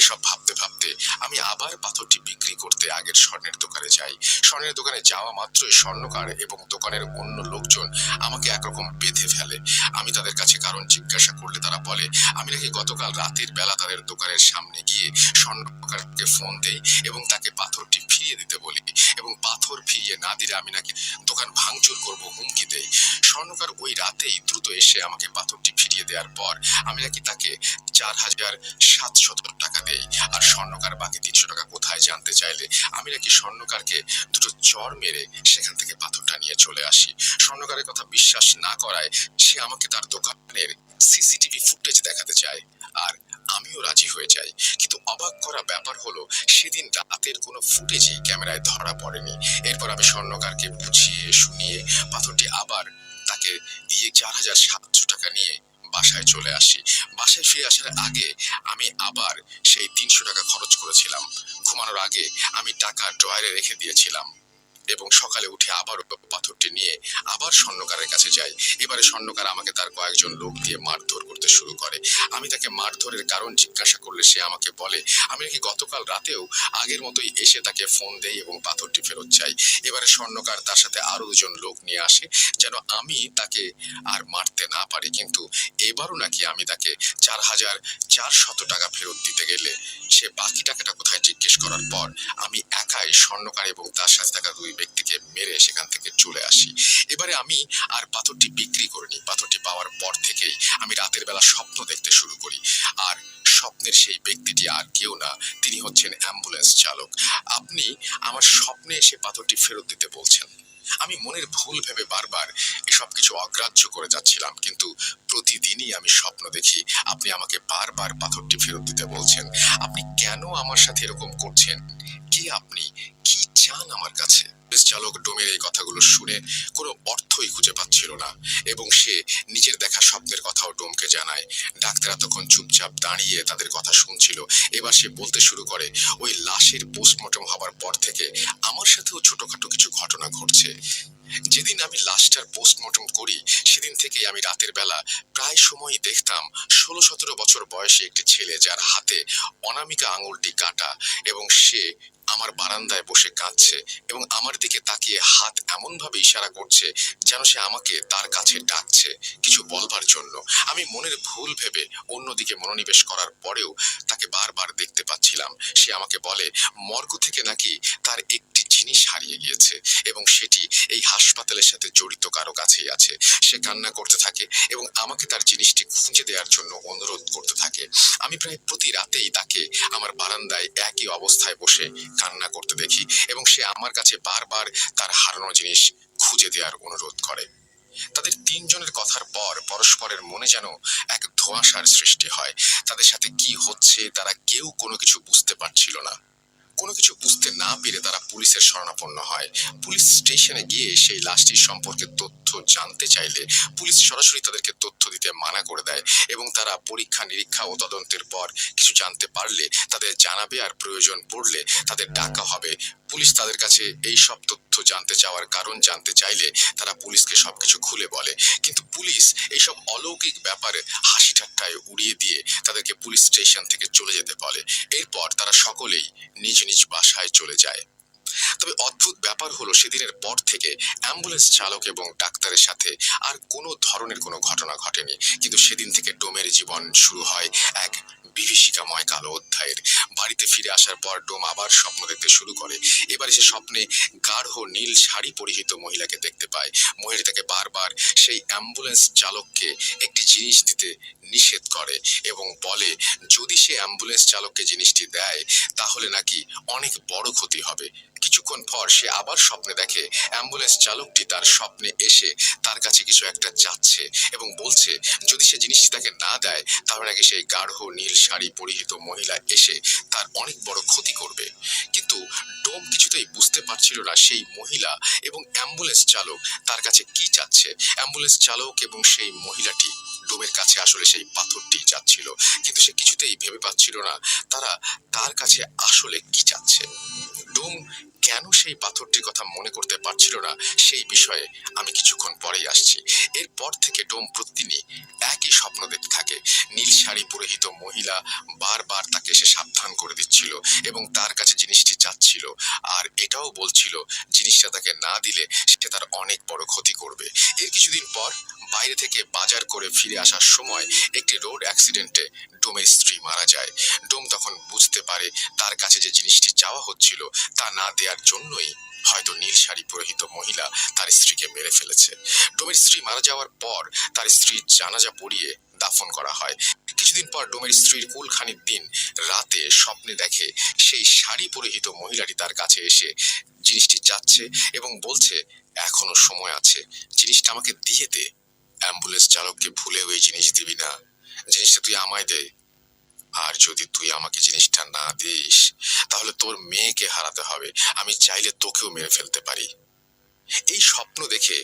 এসব ভাবতে ভাবতে আমি আবার পাথরটি বিক্রি করতে আগের স্বর্ণের দোকানে যাই। স্বর্ণের দোকানে যাওয়া মাত্রই স্বর্ণকার এবং দোকানের অন্য লোকজন আমাকে একরকম বেঁধে ফেলে। আমি তাদের কাছে কারণ জিজ্ঞাসা করলে তারা বলে আমি নাকি গতকাল রাতের বেলা তাদের দোকানের সামনে গিয়ে স্বর্ণকারকে ফোন দেই এবং তাকে পাথরটি ফিরিয়ে দিতে বলি এবং পাথর ফিরিয়ে না দিলে আমি নাকি দোকান ভাঙচুর করব হুমকি দেই। স্বর্ণকার ওই রাতেই দ্রুত এসে আমাকে পাথরটি ফিরিয়ে দেওয়ার পর আমি নাকি তাকে 4,700 টাকা দেই। আর স্বর্ণকার বাকি 300 টাকা কোথায় জানতে চাইলে আমি নাকি স্বর্ণকারকে দুটো চড় মেরে সেখান থেকে পাথরটা নিয়ে চলে আসি। স্বর্ণকারের কথা বিশ্বাস না করায় সে আমাকে তার দোকানের সিসিটিভি ফুটেজ দেখাতে চায়, আর আমিও রাজি হয়ে যাই। কিন্তু অবাক করা ব্যাপার হলো সেদিন রাতের কোনো ফুটেজই ক্যামেরায় ধরা পড়েনি। এরপর আমি স্বর্ণকারকে বুঝিয়ে শুনিয়ে পাথরটি আবার তাকে দিয়ে 4,700 টাকা নিয়ে বাসায় চলে আসি। বাসায় ফিরে আসার আগে আমি আবার সেই 300 টাকা খরচ করেছিলাম। ঘুমানোর আগে আমি টাকা ড্রয়ারে রেখে দিয়েছিলাম এবং সকালে উঠে আবার পাথরটি নিয়ে আবার স্বর্ণকারের কাছে যাই। এবারে স্বর্ণকার আমাকে তার কয়েকজন লোক দিয়ে মারধর করতে শুরু করে। আমি তাকে মারধরের কারণ জিজ্ঞাসা করলে সে আমাকে বলে আমি নাকি গতকাল রাতেও আগের মতোই এসে তাকে ফোন দেই এবং পাথরটি ফেরত চাই। এবারে স্বর্ণকার তার সাথে আরো দুজন লোক নিয়ে আসে যেন আমি তাকে আর মারতে না পারি, কিন্তু এবারও নাকি আমি তাকে 4,400 টাকা ফেরত দিতে গেলে সে বাকি টাকাটা কোথায় জিজ্ঞেস করার পর আমি একাই স্বর্ণকার এবং তার সাথে থাকা দুই ব্যক্তিকে মেরে সেখান থেকে চলে আসি। এবারে আমি আর পাথরটি বিক্রি করিনি। পাথরটি পাওয়ার পর থেকেই আমি রাতের বেলা স্বপ্ন দেখতে শুরু করি, আর স্বপ্নের সেই ব্যক্তিটি আর কেউ না, তিনি হচ্ছেন অ্যাম্বুলেন্স চালক। আপনি আমার স্বপ্নে এসে পাথরটি ফেরত দিতে বলছেন। আমি মনের ভুল ভেবে বারবার এসব কিছু অগ্রাহ্য করে যাচ্ছিলাম, কিন্তু প্রতিদিনই আমি স্বপ্ন দেখি আপনি আমাকে বারবার পাথরটি ফেরত দিতে বলছেন। আপনি কেন আমার সাথে এরকম করছেন? কে আপনি? কি চান আমার কাছে? চালক ডোমের এই কথাগুলো শুনে কোনো অর্থই খুঁজে পাচ্ছিল না এবং সে নিজের দেখা স্বপ্নের কথাও ডোমকে জানায়। ডাক্তাররা তখন চুপচাপ দাঁড়িয়ে তাদের কথা শুনছিল। এবার সে বলতে শুরু করে ওই লাশের পোস্টমর্টম হবার পর থেকে আমার সাথেও ছোটখাটো কিছু ঘটনা ঘটছে। যেদিন আমি লাশটার পোস্টমর্টম করি সেদিন থেকেই আমি রাতের বেলা প্রায় সময়ই দেখতাম 16-17 বছর বয়সী একটি ছেলে যার হাতে অনামিকা আঙুলটি কাটা এবং সে আমার বারান্দায় বসে কাঁদছে এবং আমার দিকে তাকিয়ে হাত এমন ভাবে ইশারা করছে যেন সে আমাকে তার কাছে ডাকছে কিছু বলবার জন্য। আমি মনের ভুল ভেবে অন্যদিকে মনোনিবেশ করার পরেও তাকে বারবার দেখতে পাচ্ছিলাম। সে আমাকে বলে মর্গ থেকে নাকি তার একটি জিনিস হারিয়ে গিয়েছে এবং সেটি এই হাসপাতালের সাথে জড়িত কারো কাছেই আছে। সে কান্না করতে থাকে এবং আমাকে তার জিনিসটি খুঁজে দেওয়ার জন্য অনুরোধ করতে থাকে। আমি প্রায় প্রতি রাতেই তাকে আমার বারান্দায় একই অবস্থায় বসে কান্না করতে দেখি এবং সে আমার কাছে বারবার তার হারানো জিনিস খুঁজে দেওয়ার অনুরোধ করে। তাদের তিনজনের কথার পর পরস্পরের মনে যেন এক ধোঁয়াশার সৃষ্টি হয়। তাদের সাথে কি হচ্ছে তারা কেউ কোনো কিছু বুঝতে পারছিল না। কোনো কিছু বুঝতে না পেরে তারা পুলিশের শরণাপন্ন হয়। পুলিশ স্টেশনে গিয়ে সেই লাশটির সম্পর্কে তথ্য জানতে চাইলে পুলিশ সরাসরি তাদেরকে তথ্য দিতে মানা করে দেয় এবং তারা পরীক্ষা নিরীক্ষা ও তদন্তের পর কিছু জানতে পারলে তাদের জানাবে, আর প্রয়োজন পড়লে তাদের ডাকা হবে। পুলিশ তাদের কাছে এই সব তথ্য জানতে চাওয়ার কারণ জানতে চাইলে তারা পুলিশকে সবকিছু খুলে বলে, কিন্তু পুলিশ এইসব অলৌকিক ব্যাপারে হাসি ঠাট্টায় উড়িয়ে দিয়ে তাদেরকে পুলিশ স্টেশন থেকে চলে যেতে বলে। এরপর তারা সকলেই নিজ নিজ বাসায় চলে যায়। তবে অদ্ভুত ব্যাপার হলো সেদিনের পর থেকে অ্যাম্বুলেন্স চালক এবং ডাক্তারের সাথে আর কোনো ধরনের কোনো ঘটনা ঘটেনি, কিন্তু সেদিন থেকে ডোমের জীবন শুরু হয় এক বিভীষিকাময় কালো অধ্যায়ের। বাড়িতে ফিরে আসার পর ডোম আবার স্বপ্ন দেখতে শুরু করে। এবারে সে স্বপ্নে গাঢ় নীল শাড়ি পরিহিত মহিলাকে দেখতে পায়। মহিলাটাকে বারবার সেই অ্যাম্বুলেন্স চালককে একটি জিনিস দিতে নিষেধ করে এবং বলে যদি সে অ্যাম্বুলেন্স চালককে জিনিসটি দেয় তাহলে নাকি অনেক বড় ক্ষতি হবে। কিছুক্ষণ পর সে আবার স্বপ্নে দেখে অ্যাম্বুলেন্স চালকটি তার স্বপ্নে এসে তার কাছে কিছু একটা চাচ্ছে এবং বলছে যদি সে জিনিসটি তাকে না দেয় তাহলে নাকি সেই গাঢ় নীল শাড়ি পরিহিত মহিলা এসে তার অনেক বড় ক্ষতি করবে। কিন্তু ডোম কিছুতেই বুঝতে পারছিল না সেই মহিলা এবং অ্যাম্বুলেন্স চালক তার কাছে কি চাচ্ছে। অ্যাম্বুলেন্স চালক এবং সেই মহিলাটি ডোমের কাছে আসলে সেই পাথরটি চাচ্ছিল, কিন্তু সে কিছুতেই ভেবে পাচ্ছিল না তারা তার কাছে আসলে কি চাচ্ছে। ডোম কেন সেই পাথরটির কথা মনে করতে পারছিল না সেই বিষয়ে আমি কিছুক্ষণ পরেই আসছি। এরপর থেকে ডোম প্রতিদিনই একই স্বপ্ন দেখতে থাকে। নীল শাড়ি পরিহিত মহিলা বারবার তাকে এসে সাবধান করে দিচ্ছিল এবং তার কাছে জিনিসটি চাচ্ছিল, আর এটাও বলছিল জিনিসটা তাকে না দিলে সে তার অনেক বড় ক্ষতি করবে। এর কিছুদিন পর বাইরে থেকে বাজার করে ফিরে আসার সময় একটি রোড অ্যাক্সিডেন্টে ডোমের স্ত্রী মারা যায়। ডোম তখন বুঝতে পারে তার কাছে যে জিনিসটি চাওয়া হচ্ছিল তা না দেওয়ার জন্যই হয়তো নীল শাড়ি পরিহিত মহিলা তার স্ত্রীকে মেরে ফেলেছে। ডোমের স্ত্রী মারা যাওয়ার পর তার স্ত্রীর জানাজা পড়িয়ে দাফন করা হয়। কিছুদিন পর ডোমের স্ত্রীর কুলখানির দিন রাতে স্বপ্নে দেখে সেই শাড়ি পরিহিত মহিলাটি তার কাছে এসে জিনিসটি চাচ্ছে এবং বলছে, এখনো সময় আছে, জিনিসটা আমাকে দিয়ে দে। অ্যাম্বুলেন্স চালককে ভুলে ওই জিনিস দিবি না, জিনিসটা তুই আমায় দে। আর যদি তুই আমাকে জিনিসটা না দিস তাহলে তোর মেয়েকে হারাতে হবে, আমি চাইলে তোকেও মেরে ফেলতে পারি। এই স্বপ্ন দেখে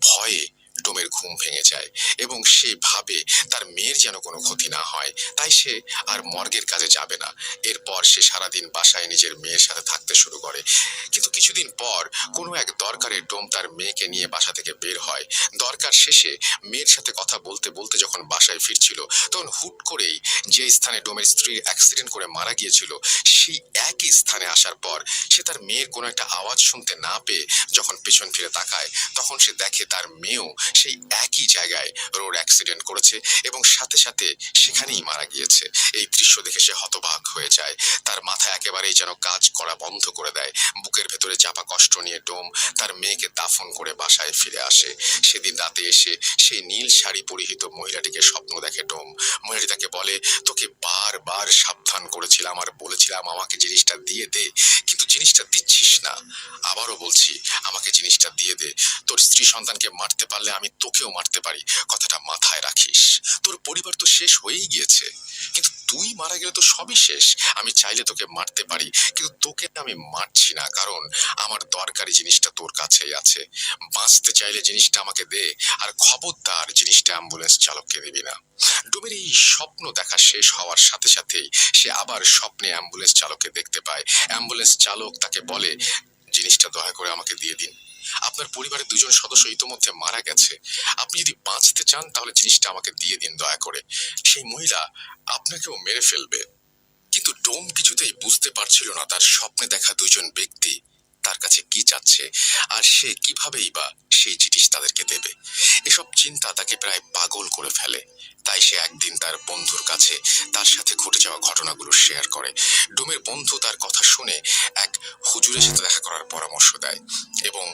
ভয়ে ডোমের ঘুম ভেঙে যায় এবং সে ভাবে তার মেয়ের যেন কোনো ক্ষতি না হয়, তাই সে আর মর্গের কাজে যাবে না। এরপর সে সারাদিন বাসায় নিজের মেয়ের সাথে থাকতে শুরু করে। কিন্তু কিছুদিন পর কোনো এক দরকারে ডোম তার মেয়েকে নিয়ে বাসা থেকে বের হয়। দরকার শেষে মেয়ের সাথে কথা বলতে বলতে যখন বাসায় ফিরছিল তখন হুট করেই যে স্থানে ডোমের স্ত্রীর অ্যাক্সিডেন্ট করে মারা গিয়েছিল সেই একই স্থানে আসার পর সে তার মেয়ের কোনো একটা আওয়াজ শুনতে না পেয়ে যখন পেছন ফিরে তাকায় তখন সে দেখে তার মেয়েও সেই একই জায়গায় রোড অ্যাক্সিডেন্ট করেছে এবং সাথে সাথে সেখানেই মারা গিয়েছে। এই দৃশ্য দেখে সে হতবাক হয়ে যায়, তার মাথা একেবারেই যেন কাজ করা বন্ধ করে দেয়। বুকের ভেতরে চাপা কষ্ট নিয়ে ডোম তার মেয়েকে দাফন করে বাসায় ফিরে আসে। সেদিন রাতে এসে সেই নীল শাড়ি পরিহিত মহিলাটিকে স্বপ্ন দেখে ডোম। মহিলাটি তাকে বলে, তোকে বারবার সাবধান করেছিলাম আর বলেছিলাম আমাকে জিনিসটা দিয়ে দে, কিন্তু জিনিসটা দিচ্ছিস না। আবারও বলছি, আমাকে জিনিসটা দিয়ে দে। তোর স্ত্রী সন্তানকে মারতে পারলে আমি তোকেও মারতে পারি, কথাটা মাথায় রাখিস। তোর পরিবার তো শেষ হয়েই গিয়েছে, কিন্তু তুই মারা গেলে তো সবই শেষ। আমি চাইলে তোকে মারতে পারি, কিন্তু তোকে আমি মারছি না, কারণ আমার দরকারি জিনিসটা তোর কাছেই আছে। বাঁচতে চাইলে জিনিসটা আমাকে দে, আর খবরদার জিনিসটা অ্যাম্বুলেন্স চালককে দিবি না। ডোমের এই স্বপ্ন দেখা শেষ হওয়ার সাথে সাথেই সে আবার স্বপ্নে অ্যাম্বুলেন্স চালককে দেখতে পায়। অ্যাম্বুলেন্স চালক তাকে বলে, জিনিসটা দয়া করে আমাকে দিয়ে দিন, আপনার পরিবারের দুজন সদস্য ইতোমধ্যে মারা গেছে, আপনি যদি বাঁচতে চান তাহলে জিনিসটা আমাকে দিয়ে দিন দয়া করে, সেই মহিলা আপনাকেও মেরে ফেলবে। কিন্তু ডোম কিছুতেই বুঝতে পারছিল না তার স্বপ্নে দেখা দুজন ব্যক্তি তার কাছে কি চাচ্ছে, আর সে কিভাবেই বা সেই জিনিস তাদেরকে দেবে। এসব চিন্তা তাকে প্রায় পাগল করে ফেলে। তাই সে একদিন তার বন্ধুর কাছে তার সাথে ঘটে যাওয়া ঘটনাগুলো শেয়ার করে। ডোমের বন্ধু তার কথা শুনে এক হুজুরের সাথে দেখা করার পরামর্শ দেয় এবং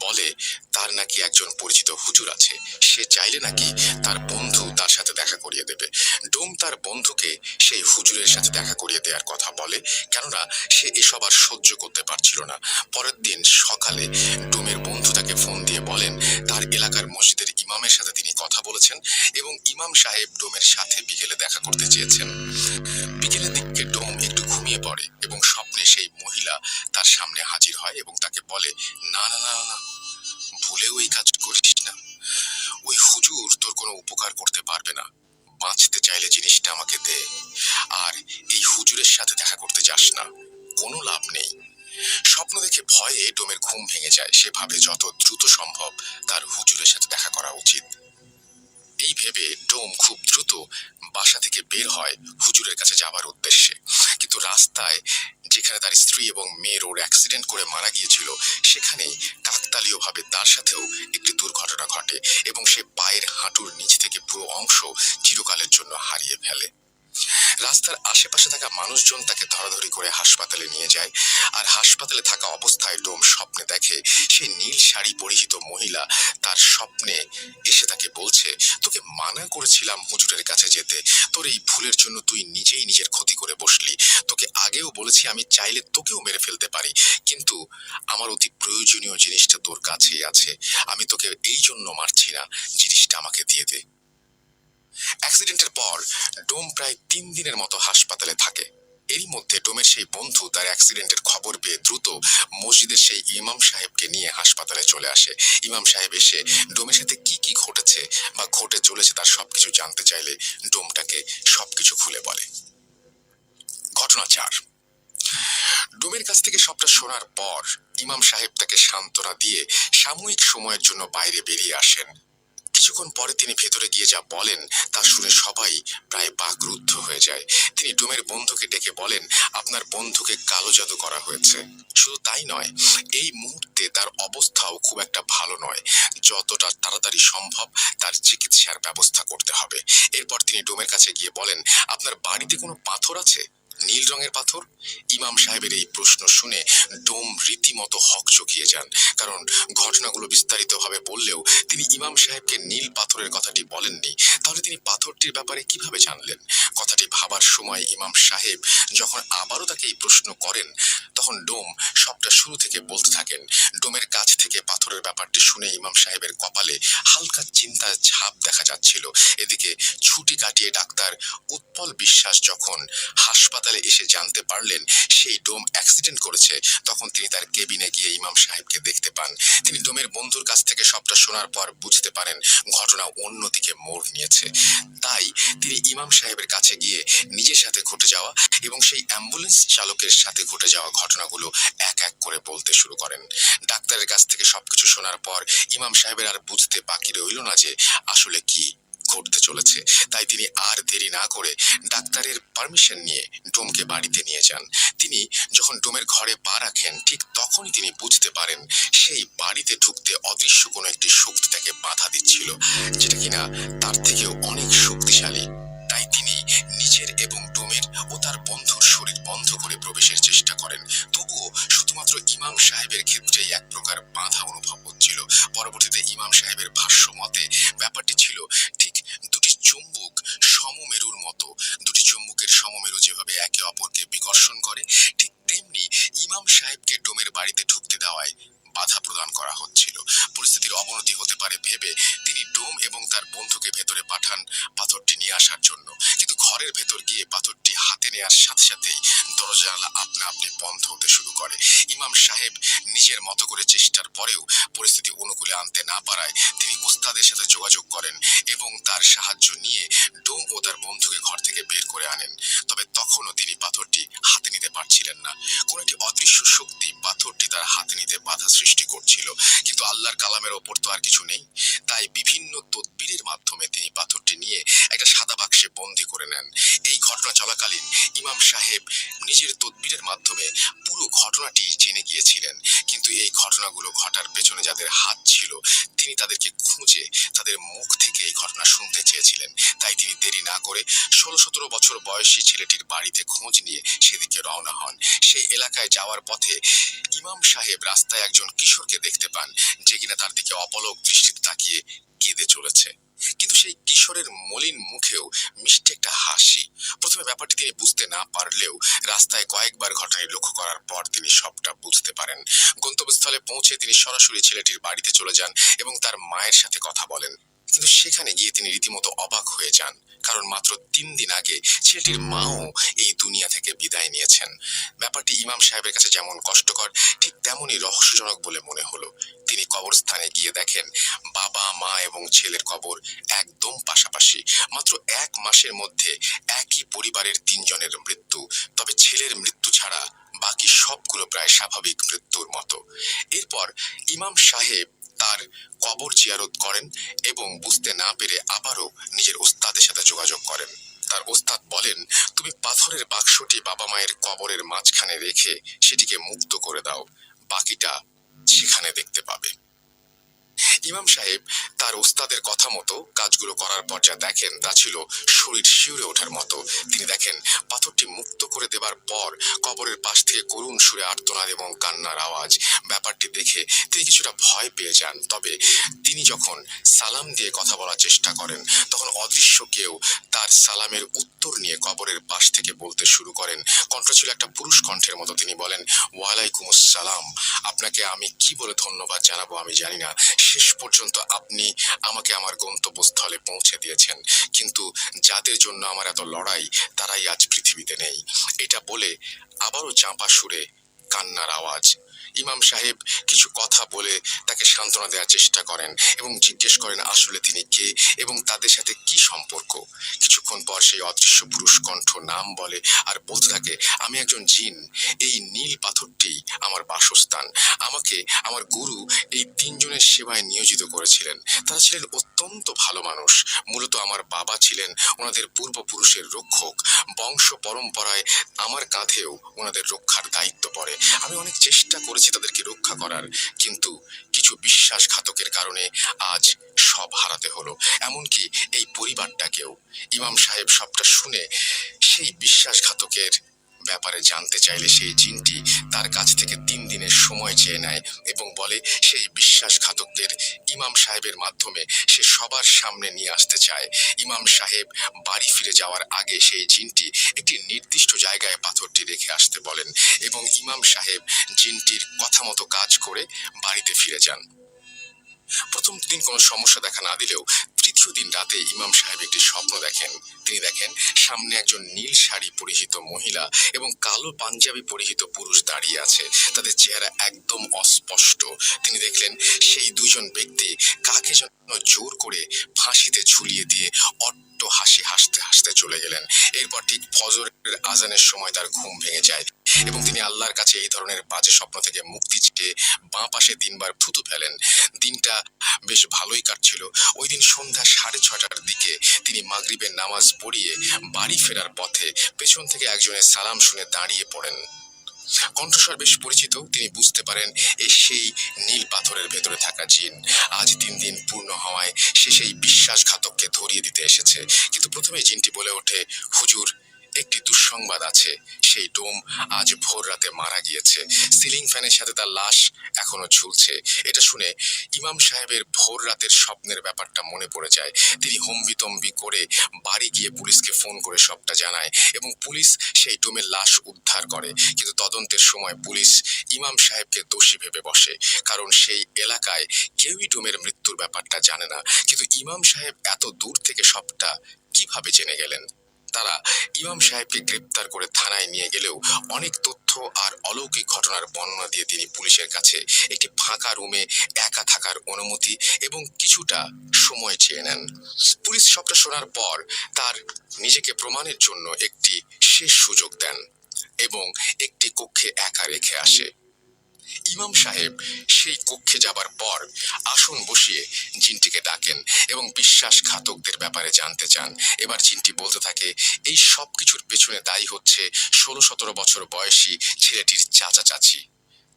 বলে তার নাকি একজন পরিচিত হুজুর আছে, সে চাইলে নাকি তার বন্ধু তার সাথে দেখা করিয়ে দেবে। ডোম তার বন্ধুকে সেই হুজুরের সাথে দেখা করিয়ে দেওয়ার কথা বলে, কেননা সে এসব আর সহ্য করতে পারছিল না। পরের দিন সকালে ডোমের বন্ধু তাকে ফোন দিয়ে বলেন তার এলাকার মসজিদের ইমামের সাথে তিনি কথা বলেছেন এবং ইমাম সাহেব ডোমের সাথে বিকেলে দেখা করতে চেয়েছেন। বিকেলের দিকে ডোম একটু ঘুমিয়ে পড়ে এবং স্বপ্নে সেই মহিলা তার সামনে হাজির হয় এবং তাকে বলে, না না না না, ভুলেও এই কাজ করিস না, ওই হুজুর তোর কোনো উপকার করতে পারবে না, বাঁচতে চাইলে জিনিসটা আমাকে দে, আর এই হুজুরের সাথে দেখা করতে যাস না, কোনো লাভ নেই। স্বপ্ন দেখে ভয়ে ডোমের ঘুম ভেঙে যায়। সে ভাবে যত দ্রুত সম্ভব তার হুজুরের সাথে দেখা করা উচিত। এই ভেবে ডোম খুব দ্রুত বাসা থেকে বের হয় হুজুরের কাছে যাবার উদ্দেশ্যে। কিন্তু রাস্তায় যেখানে তার স্ত্রী এবং মেয়ে রোড অ্যাক্সিডেন্ট করে মারা গিয়েছিল সেখানেই কাকতালীয়ভাবে তার সাথেও একটি দুর্ঘটনা ঘটে এবং সে পায়ের হাঁটুর নিচ থেকে পুরো অংশ চিরকালের জন্য হারিয়ে ফেলে। রাস্তার আশেপাশে থাকা মানুষজন তাকে ধরাধরি করে হাসপাতালে নিয়ে যায়, আর হাসপাতালে থাকা অবস্থায় ডোম স্বপ্নে দেখে সেই নীল শাড়ি পরিহিত মহিলা তার স্বপ্নে এসে তাকে বলছে, তোকে মানা করেছিলাম হুজুরের কাছে যেতে, তোর এই ভুলের জন্য তুই নিজেই নিজের ক্ষতি করে বসলি, তোকে আগেও বলেছি আমি চাইলে তোকেও মেরে ফেলতে পারি, কিন্তু আমার অতি প্রয়োজনীয় জিনিসটা তোর কাছেই আছে, আমি তোকে এই জন্য মারছি না, জিনিসটা আমাকে দিয়ে দে। অ্যাক্সিডেন্টের পর ডোম প্রায় 3 দিনের মতো হাসপাতালে থাকে। এরই মধ্যে ডোমের সেই বন্ধু তার অ্যাক্সিডেন্টের খবর পেয়ে দ্রুত মসজিদের সেই ইমাম সাহেবকে নিয়ে হাসপাতালে চলে আসে। ইমাম সাহেব এসে ডোমের সাথে কি কি ঘটেছে বা ঘটে চলেছে তার সবকিছু জানতে চাইলে ডোমটাকে সবকিছু খুলে বলে। ঘটনা 4। ডোমের কাছ থেকে সবটা শোনার পর ইমাম সাহেব তাকে সান্ত্বনা দিয়ে সাময়িক সময়ের জন্য বাইরে বেরিয়ে আসেন। কিছুক্ষণ পরে তিনি ভেতরে গিয়ে যা বলেন তা শুনে সবাই প্রায় বাকরুদ্ধ হয়ে যায়। তিনি ডোমের বন্ধুকে ডেকে বলেন, আপনার বন্ধুকে কালো জাদু করা হয়েছে। শুধু তাই নয়, এই মুহূর্তে তার অবস্থাও খুব একটা ভালো নয়, যতটা তাড়াতাড়ি সম্ভব তার চিকিৎসার ব্যবস্থা করতে হবে। এরপর তিনি ডোমের কাছে গিয়ে বলেন, আপনার বাড়িতে কোনো পাথর আছে? নীল রঙের পাথর? ইমাম সাহেবের এই প্রশ্ন শুনে ডোম রীতিমতো হকচকিয়ে যান। কারণ ঘটনাগুলো বিস্তারিতভাবে বললেও তিনি ইমাম সাহেবকে নীল পাথরের কথাটি বলেননি। তাহলে তিনি পাথরটির ব্যাপারে কিভাবে জানলেন? কথাটি ভাবার সময় ইমাম সাহেব যখন আবারও তাকে এই প্রশ্ন করেন, তখন ডোম সবটা শুরু থেকে বলতে থাকেন। ডোমের কাছ থেকে পাথরের ব্যাপারটি শুনে ইমাম সাহেবের কপালে হালকা চিন্তার ছাপ দেখা যাচ্ছিল। এদিকে ছুটি কাটিয়ে ডাক্তার উৎপল বিশ্বাস যখন হাসপাতালে এসে জানতে পারলেন সেই ডোম অ্যাক্সিডেন্ট করেছে, তখন তিনি তার কেবিনে গিয়ে ইমাম সাহেবকে দেখতে পান। তিনি ডোমের বন্ধুর কাছ থেকে সবটা শোনার পর বুঝতে পারেন ঘটনা অন্যদিকে মোড় নিয়েছে। তাই তিনি ইমাম সাহেবের কাছে গিয়ে নিজের সাথে ঘটে যাওয়া এবং সেই অ্যাম্বুলেন্স চালকের সাথে ঘটে যাওয়া ঘটনাগুলো এক এক করে বলতে শুরু করেন। ডাক্তারের কাছ থেকে সবকিছু শোনার পর ইমাম সাহেবের আর বুঝতে বাকি রইল না যে আসলে কি ঘটতে চলেছে। তাই তিনি আর দেরি না করে ডাক্তারের পারমিশন নিয়ে ডোমকে বাড়িতে নিয়ে যান। তিনি যখন ডোমের ঘরে পা রাখেন, ঠিক তখনই তিনি বুঝতে পারেন সেই বাড়িতে ঢুকতে অদৃশ্য কোনো একটি শক্তি তাকে বাধা দিচ্ছিল, যেটা কিনা তার থেকেও অনেক শক্তিশালী। তাই তিনি নিজের এবং ডোমের ও তার বন্ধুর শরীর বন্ধ করে প্রবেশের চেষ্টা করেন। তবুও শুধুমাত্র ইমাম সাহেবের ক্ষেত্রেই এক প্রকার বাধা অনুভব হচ্ছিল। পরবর্তীতে ইমাম সাহেবের ভাষ্য মতে ব্যাপারটি ছিল ঠিক দুটি চুম্বক সমমেরুর মতো। দুটি চুম্বকের সমমেরু যেভাবে একে অপরকে বিকর্ষণ করে, ঠিক তেমনি ইমাম সাহেবকে ডোমের বাড়িতে ঢুকতে দেওয়ায় বাধা প্রদান করা হচ্ছিল। পরিস্থিতির অবনতি হতে পারে ভেবে তিনি ডোম এবং তার বন্ধুকে ভেতরে পাঠান পাথরটি নিয়ে আসার জন্য। কিন্তু ঘরের ভেতর গিয়ে পাথরটি হাতে নেওয়ার সাথে সাথেই দরজা আপনা আপনি বন্ধ হতে শুরু করে। ইমাম সাহেব নিজের মতো করে চেষ্টার পরেও পরিস্থিতি অনুকূলে আনতে না পারায় তিনি ওস্তাদের সাথে যোগাযোগ করেন এবং তার সাহায্য নিয়ে ডোম ও তার বন্ধুকে ঘর থেকে বের করে আনেন। তবে তখনও তিনি পাথরটি হাতে নিতে পারছিলেন না। কোন একটি অদৃশ্য শক্তি পাথরটি তার হাতে নিতে বাধা সৃষ্টি করছিল। কিন্তু আল্লাহর কালামের ওপর তো আর কিছু নেই। তাই বিভিন্ন তদবিরের মাধ্যমে তিনি পাথরটি নিয়ে একটা সাদা বাক্সে বন্দি করে নেন। এই ঘটনা চলাকালীন ইমাম সাহেব নিজের তদবিরের মাধ্যমে পুরো ঘটনাটি জেনে গিয়েছিলেন। কিন্তু এই ঘটনাগুলো ঘটার পেছনে যাদের হাত ছিল, তিনি তাদেরকে খুঁজে তাদের মুখ থেকে এই ঘটনা শুনতে চেয়েছিলেন। তাই তিনি দেরি না করে 16-17 বছর বয়সী ছেলেটির বাড়িতে খোঁজ নিয়ে সেদিকে রওনা হন। সেই এলাকায় যাওয়ার পথে ইমাম সাহেব রাস্তায় একজন কিশোরকে দেখতে পান, যে কিনা তার দিকে অপলক দৃষ্টিতে তাকিয়ে কেঁদে চলেছে। কিন্তু সেই কিশোরের মলিন মুখেও মিষ্টি একটা হাসি। প্রথমে ব্যাপারটি তিনি বুঝতে না পারলেও রাস্তায় কয়েকবার ঘটনাটি লক্ষ্য করার পর তিনি সবটা বুঝতে পারেন। গন্তব্যস্থলে পৌঁছে তিনি সরাসরি ছেলেটির বাড়িতে চলে যান এবং তার মায়ের সাথে কথা বলেন। কিন্তু সেখানে গিয়ে তিনি রীতিমতো অবাক হয়ে যান, কারণ মাত্র 3 দিন আগে ছেলেটির মাও এই দুনিয়া থেকে বিদায় নিয়েছেন। ব্যাপারটি ইমাম সাহেবের কাছে যেমন কষ্টকর, ঠিক তেমনই রহস্যজনক বলে মনে হলো। তিনি কবরস্থানে গিয়ে দেখেন বাবা, মা এবং ছেলের কবর একদম পাশাপাশি। মাত্র 1 মাসের মধ্যে একই পরিবারের 3 জনের মৃত্যু। তবে ছেলের মৃত্যু ছাড়া বাকি সবগুলো প্রায় স্বাভাবিক মৃত্যুর মতো। এরপর ইমাম সাহেব তার কবর জিয়ারত করেন এবং বুঝতে না পেরে আবারও নিজের ওস্তাদের সাথে যোগাযোগ করেন। তার ওস্তাদ বলেন, তুমি পাথরের বাক্সটি বাবা মায়ের কবরের মাঝখানে রেখে সেটিকে মুক্ত করে দাও, বাকিটা সেখানে দেখতে পাবে। ইমাম সাহেব তার ওস্তাদের কথা মতো কাজগুলো করার পর যা দেখেন তা ছিল শরীর শিউরে ওঠার মতো। তিনি দেখেন পাথরটি মুক্ত করে দেবার পর কবরের পাশ থেকে করুণ সুরে আর্তনাদ এবং কান্নার আওয়াজ। ব্যাপারটি দেখে তিনি কিছুটা ভয় পেয়ে যান। তবে তিনি যখন সালাম দিয়ে কথা বলার চেষ্টা করেন, তখন অদৃশ্য কেউ তার সালামের উত্তর নিয়ে কবরের পাশ থেকে বলতে শুরু করেন। কণ্ঠ ছিল একটা পুরুষ কণ্ঠের মতো। তিনি বলেন, ওয়ালাইকুম আসসালাম। আপনাকে আমি কি বলে ধন্যবাদ জানাবো আমি জানি না। শেষ পর্যন্ত আপনি আমাকে আমার গন্তব্যস্থলে পৌঁছে দিয়েছেন। কিন্তু যাদের জন্য আমার এত লড়াই, তারাই আজ পৃথিবীতে নেই। এটা বলে আবারও চাপা সুরে কান্নার আওয়াজ। ইমাম সাহেব কিছু কথা বলে তাকে সান্ত্বনা দেওয়ার চেষ্টা করেন এবং জিজ্ঞেস করেন আসলে তিনি কে এবং তাদের সাথে কি সম্পর্ক। কিছুক্ষণ পর সেই অদৃশ্য পুরুষ কণ্ঠ নাম বলে আর বলতে থাকে, আমি একজন জিন। এই নীল পাথরটি আমার বাসস্থান। আমাকে আমার গুরু এই 3 জনের সেবায় নিয়োজিত করেছিলেন। তারা ছিলেন অত্যন্ত ভালো মানুষ। মূলত আমার বাবা ছিলেন ওনাদের পূর্বপুরুষের রক্ষক। বংশ পরম্পরায় আমার কাঁধেও ওনাদের রক্ষার দায়িত্ব পড়ে। আমি অনেক চেষ্টা করেছি তাদেরকে রক্ষা করার, কিন্তু কিছু বিশ্বাসঘাতকের কারণে আজ সব হারাতে হলো, এমনকি এই পরিবারটাকেও। ইমাম সাহেব সবটা শুনে সেই বিশ্বাসঘাতকের ব্যাপারে জানতে চাইলে সেই জিনটি তার কাছ থেকে 3 দিনের সময় চেয়ে নেয় এবং বলে সেই বিশ্বাসঘাতকদের ইমাম সাহেবের মাধ্যমে সে সবার সামনে নিয়ে আসতে চায়। ইমাম সাহেব বাড়ি ফিরে যাওয়ার আগে সেই জিনটি একটি নির্দিষ্ট জায়গায় পাথরটি রেখে আসতে বলেন এবং ইমাম সাহেব জিনটির কথা মতো কাজ করে বাড়িতে ফিরে যান। প্রথম দিন কোনো সমস্যা দেখা না দিলেও তৃতীয় দিন রাতে ইমাম সাহেব একটি স্বপ্ন দেখেন। তিনি দেখেন সামনে একজন নীল শাড়ি পরিহিত মহিলা এবং কালো পাঞ্জাবি পরিহিত পুরুষ দাঁড়িয়ে আছে। তাদের চেহারা একদম অস্পষ্ট। তিনি দেখলেন সেই দুজন ব্যক্তি কাকে যেন জোর করে ফাঁসিতে ঝুলিয়ে দিয়ে অট্ট হাসি হাসতে হাসতে চলে গেলেন। এরপর ঠিক ফজরের আজানের সময় তার ঘুম ভেঙে যায় এবং তিনি আল্লাহর কাছে এই ধরনের বাজে স্বপ্ন থেকে মুক্তি চেয়ে বাঁ পাশে 3বার থুতু ফেলেন। দিনটা বেশ ভালোই কাটছিল। ওই দিন সন্ধ্যা 6:30টার দিকে তিনি মাগরিবের নামাজ পড়িয়ে বাড়ি ফেরার পথে পেছন থেকে একজনের সালাম শুনে দাঁড়িয়ে পড়েন। কণ্ঠস্বর বেশ পরিচিত। তিনি বুঝতে পারেন সেই নীল পাথরের ভেতরে থাকা জিন। আজ 3 দিন পূর্ণ হওয়ায় সে সেই বিশ্বাসঘাতককে ধরিয়ে দিতে এসেছে। কিন্তু প্রথমে জিনটি বলে ওঠে, হুজুর, একটি দুঃসংবাদ আছে। সেই ডোম আজ ভোর রাতে মারা গিয়েছে। সিলিং ফ্যানের সাথে তার লাশ এখনো ঝুলছে। এটা শুনে ইমাম সাহেবের ভোর রাতের স্বপ্নের ব্যাপারটা মনে পড়ে যায়। তিনি হম্বিতম্বি করে বাড়ি গিয়ে পুলিশকে ফোন করে সবটা জানায় এবং পুলিশ সেই ডোমের লাশ উদ্ধার করে। কিন্তু তদন্তের সময় পুলিশ ইমাম সাহেবকে দোষী ভেবে বসে, কারণ সেই এলাকায় কেউই ডোমের মৃত্যুর ব্যাপারটা জানে না। কিন্তু ইমাম সাহেব এত দূর থেকে সবটা কিভাবে জেনে গেলেন? তারা ইমাম সাহেবকে গ্রেপ্তার করে থানায় নিয়ে গেলেও অনেক তথ্য আর অলৌকিক ঘটনার বর্ণনা দিয়ে তিনি পুলিশের কাছে একটি ফাঁকা রুমে একা থাকার অনুমতি এবং কিছুটা সময় চেয়ে নেন। পুলিশ সবটা শোনার পর তার নিজেকে প্রমাণের জন্য একটি শেষ সুযোগ দেন এবং একটি কক্ষে একা রেখে আসে। ইমাম সাহেব সেই কক্ষে যাবার পর আসন বসিয়ে জিনটিকে ডাকেন এবং বিশ্বাসঘাতকদের ব্যাপারে জানতে চান। এবার জিনটি বলতে থাকে, এই সব কিছুর পেছনে দায়ী হচ্ছে 16-17 বছর বয়সী ছেলেটির চাচা চাচি।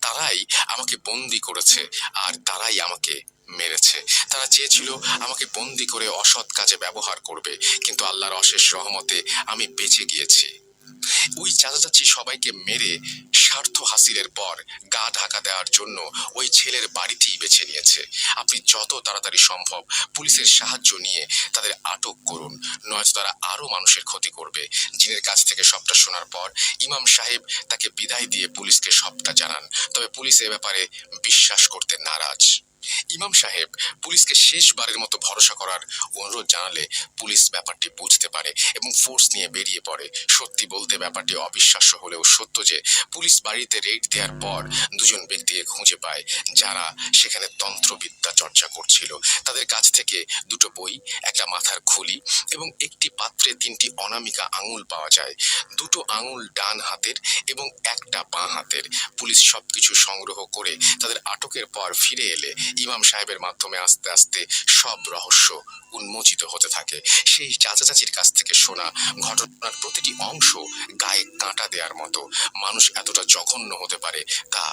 তারাই আমাকে বন্দি করেছে আর তারাই আমাকে মেরেছে। তারা চেয়েছিল আমাকে বন্দি করে অসৎ কাজে ব্যবহার করবে, কিন্তু আল্লাহর অশেষ রহমতে আমি বেঁচে গিয়েছি। ওই চাচা চাচি সবাইকে মেরে স্বার্থ হাসিলের পর গা ঢাকা দেওয়ার জন্য ওই ছেলের বাড়িতেই বেছে নিয়েছে। আপনি যত তাড়াতাড়ি সম্ভব পুলিশের সাহায্য নিয়ে তাদের আটক করুন, নয়তো তারা আরো মানুষের ক্ষতি করবে। জিনের কাছ থেকে সবটা শোনার পর ইমাম সাহেব তাকে বিদায় দিয়ে পুলিশকে সবটা জানান। তবে পুলিশ এ ব্যাপারে বিশ্বাস করতে নারাজ। ইমাম সাহেব পুলিশকে শেষবারের মতো ভরসা করার অনুরোধ জানালে পুলিশ ব্যাপারটি বুঝতে পারে এবং ফোর্স নিয়ে বেরিয়ে পড়ে। সত্যি বলতে ব্যাপারটি অবিশ্বাস্য হলেও সত্য যে পুলিশ বাড়িতে রেড দেওয়ার পর দুজন ব্যক্তিকে খুঁজে পায় যারা সেখানে তন্ত্রবিদ্যা চর্চা করছিল। তাদের কাছ থেকে 2টো বই, একটা মাথার খুলি এবং একটি পাত্রে 3টি অনামিকা আঙুল পাওয়া যায়। 2টো আঙুল ডান হাতের এবং একটা বাঁ হাতের। পুলিশ সবকিছু সংগ্রহ করে তাদের আটকের পর ফিরে এলে ইমাম সাহেবের মাধ্যমে আস্তে আস্তে সব রহস্য উন্মোচিত হতে থাকে। সেই চাচা চাচির কাছ থেকে শোনা ঘটনার প্রতিটি অংশ গায়ে কাঁটা দেওয়ার মতো। মানুষ এতটা জঘন্য হতে পারে তা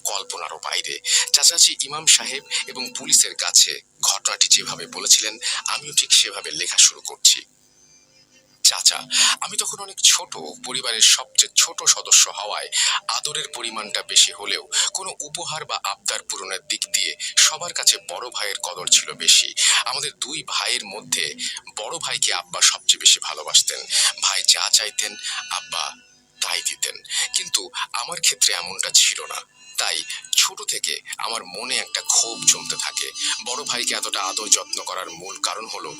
কল্পনারও বাইরে। চাচাচি ইমাম সাহেব এবং পুলিশের কাছে ঘটনাটি যেভাবে বলেছিলেন আমিও ঠিক সেভাবে লেখা শুরু করছি। চাচা, আমি তখন অনেক ছোট, পরিবারের সবচেয়ে ছোট সদস্য হওয়ায় আদরের পরিমাণটা বেশি হলেও কোনো উপহার বা আবদার পূরণের দিক দিয়ে সবার কাছে বড় ভাইয়ের কদর ছিল বেশি। আমাদের 2 ভাইয়ের মধ্যে বড় ভাইকে আব্বা সবচেয়ে বেশি ভালোবাসতেন। ভাই যা চাইতেন আব্বা তাই দিতেন, কিন্তু আমার ক্ষেত্রে এমনটা ছিল না। তাই ছোট থেকে আমার মনে একটা ক্ষোভ জমতে থাকে। বড় ভাইকে এতটা আদর যত্ন করার মূল কারণ হলো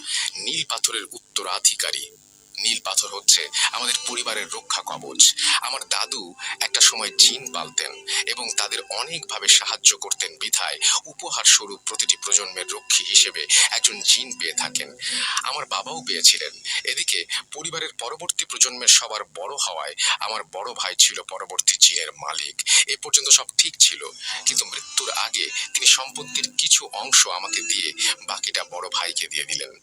নীল পাথরের উত্তরাধিকারী। নীল পাথর হচ্ছে আমাদের পরিবারের রক্ষা কবচ। আমার দাদু একটা সময় জিন পালতেন এবং তাদের অনেকভাবে সাহায্য করতেন বিধায় উপহার স্বরূপ প্রতিটি প্রজন্মের রক্ষী হিসেবে একজন জিন পেয়ে থাকেন। আমার বাবাও পেয়েছিলেন। এদিকে পরিবারের পরবর্তী প্রজন্মের সবার বড় হওয়ায় আমার বড় ভাই ছিল পরবর্তী জিনের মালিক। এ পর্যন্ত সব ঠিক ছিল, কিন্তু মৃত্যুর আগে তিনি সম্পত্তির কিছু অংশ আমাকে দিয়ে বাকিটা বড় ভাইকে দিয়ে দিলেন।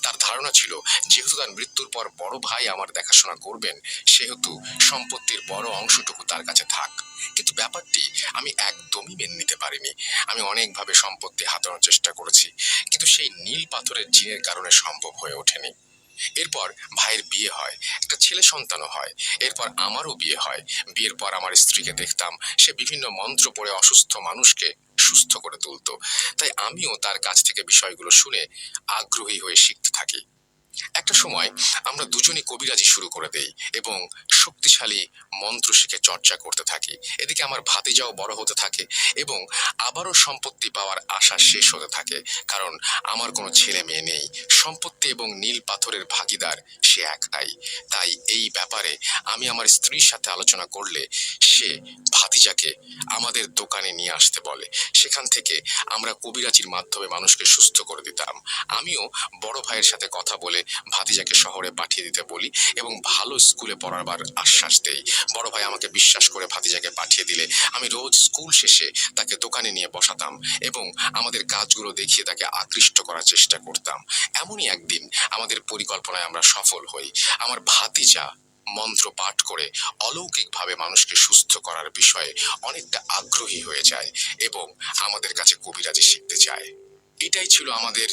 তার ধারণা ছিল যেহেতু তার মৃত্যুর পর বড় ভাই আমার দেখাশোনা করবেন, সেহেতু সম্পত্তির বড় অংশটুকু তার কাছে থাক। কিন্তু ব্যাপারটি আমি একদমই মেনে নিতে পারিনি। আমি অনেকভাবে সম্পত্তি হাতানোর চেষ্টা করেছি, কিন্তু সেই নীল পাথরের জিনের কারণে সম্ভব হয়ে ওঠেনি। এরপর ভাইয়ের বিয়ে হয়, একটা ছেলে সন্তানও হয়। এরপর আমারও বিয়ে হয়। বিয়ের পর আমার স্ত্রীকে দেখতাম সে বিভিন্ন মন্ত্র পড়ে অসুস্থ মানুষকে সুস্থ করে তুলতো। তাই আমিও তার কাছ থেকে বিষয়গুলো শুনে আগ্রহী হয়ে শিখতে থাকি। একটা সময় আমরা দুজনই কবিরাজি শুরু করে দেই এবং শক্তিশালী মন্ত্র শিখে চর্চা করতে থাকি। এদিকে আমার ভাতিজাও বড় হতে থাকে এবং আবারও সম্পত্তি পাওয়ার আশা শেষ হতে থাকে, কারণ আমার কোনো ছেলে মেয়ে নেই। সম্পত্তি এবং নীল পাথরের ভাগিদার সে একাই। তাই এই ব্যাপারে আমি আমার স্ত্রীর সাথে আলোচনা করলে সে ভাতিজাকে আমাদের দোকানে নিয়ে আসতে বলে। সেখান থেকে আমরা কবিরাজির মাধ্যমে মানুষকে সুস্থ করে দিতাম। আমিও বড় ভাইয়ের সাথে কথা বলে ভাতিজাকে শহরে পাঠিয়ে দিতে বলি এবং ভালো স্কুলে পড়াবার আশ্বাস দেই। বড় ভাই আমাকে বিশ্বাস করে ভাতিজাকে পাঠিয়ে দিলে আমি রোজ স্কুল শেষে তাকে দোকানে নিয়ে বসাতাম এবং আমাদের কাজগুলো দেখিয়ে তাকে আকৃষ্ট করার চেষ্টা করতাম। এমনই একদিন আমাদের পরিকল্পনায় আমরা সফল হই। আমার ভাতিজা মন্ত্র পাঠ করে অলৌকিকভাবে মানুষকে সুস্থ করার বিষয়ে অনেকটা আগ্রহী হয়ে যায় এবং আমাদের কাছে কবিরাজি শিখতে চায়। এটাই ছিল আমাদের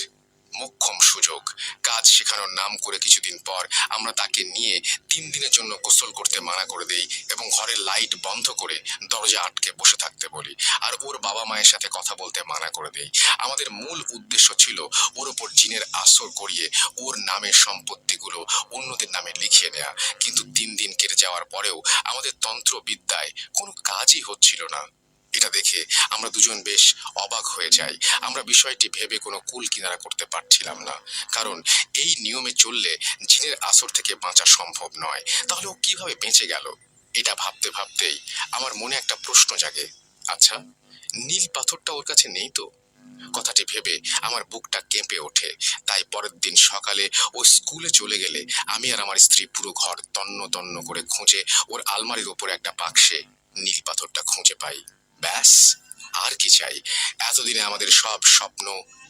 মোক্ষম সুযোগ। কাজ শেখানোর নাম করে কিছুদিন পর আমরা তাকে নিয়ে 3 দিনের জন্য গোসল করতে মানা করে দেই এবং ঘরের লাইট বন্ধ করে দরজা আটকে বসে থাকতে বলি, আর ওর বাবা মায়ের সাথে কথা বলতে মানা করে দেই। আমাদের মূল উদ্দেশ্য ছিল ওর ওপর জিনের আসর করিয়ে ওর নামের সম্পত্তিগুলো অন্যদের নামে লিখিয়ে নেয়া। কিন্তু 3 দিন কেটে যাওয়ার পরেও আমাদের তন্ত্রবিদ্যায় কোনো কাজই হচ্ছিল না। এটা দেখে আমরা দুজন বেশ অবাক হয়ে যাই। আমরা বিষয়টি ভেবে কোনো কুল কিনারা করতে পারছিলাম না, কারণ এই নিয়মে চললে জিনের আসর থেকে বাঁচা সম্ভব নয়। তাহলে ও কিভাবে বেঁচে গেল? এটা ভাবতে ভাবতেই আমার মনে একটা প্রশ্ন জাগে, আচ্ছা, নীল পাথরটা ওর কাছে নেই তো? কথাটি ভেবে আমার বুকটা কেঁপে ওঠে। তাই পরের দিন সকালে ও স্কুলে চলে গেলে আমি আর আমার স্ত্রী পুরো ঘর তন্ন তন্ন করে খুঁজে ওর আলমারির উপরে একটা বাক্সে নীল পাথরটা খুঁজে পাই। ব্যাস, আর কি চাই? এতদিনে আমাদের সব স্বপ্ন,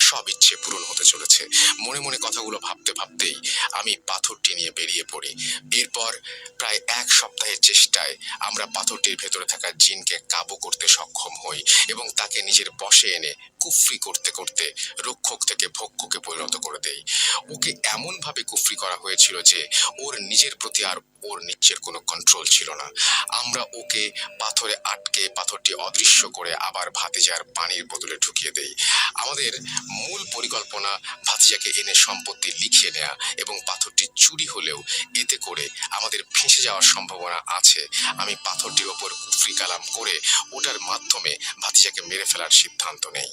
সব ইচ্ছে পূরণ হতে চলেছে। মনে মনে কথাগুলো ভাবতে ভাবতেই আমি পাথরটি নিয়ে বেরিয়ে পড়ি। এরপর প্রায় 1 সপ্তাহের চেষ্টায় আমরা পাথরটির ভেতরে থাকা জিনকে কাবু করতে সক্ষম হই এবং তাকে নিজের বশে এনে কুফরি করতে করতে রক্ষক থেকে ভক্ষকে পরিণত করে দেই। ওকে এমন ভাবে কুফরি করা হয়েছিল যে ওর নিজের প্রতি আর ওর নিচের কোনো কন্ট্রোল ছিল না। আমরা ওকে পাথরে আটকে পাথরটি অদৃশ্য করে আবার ভাতিজার পানির বোতলে ঢুকিয়ে দেই। আমাদের মূল পরিকল্পনা ভাতিজাকে এনে সম্পত্তি লিখিয়ে নেয়া এবং পাথরটি চুরি হলেও এতে করে আমাদের ফেঁসে যাওয়ার সম্ভাবনা আছে। আমি পাথরটির ওপর কুফরি কালাম করে ওটার মাধ্যমে ভাতিজাকে মেরে ফেলার সিদ্ধান্ত নেই।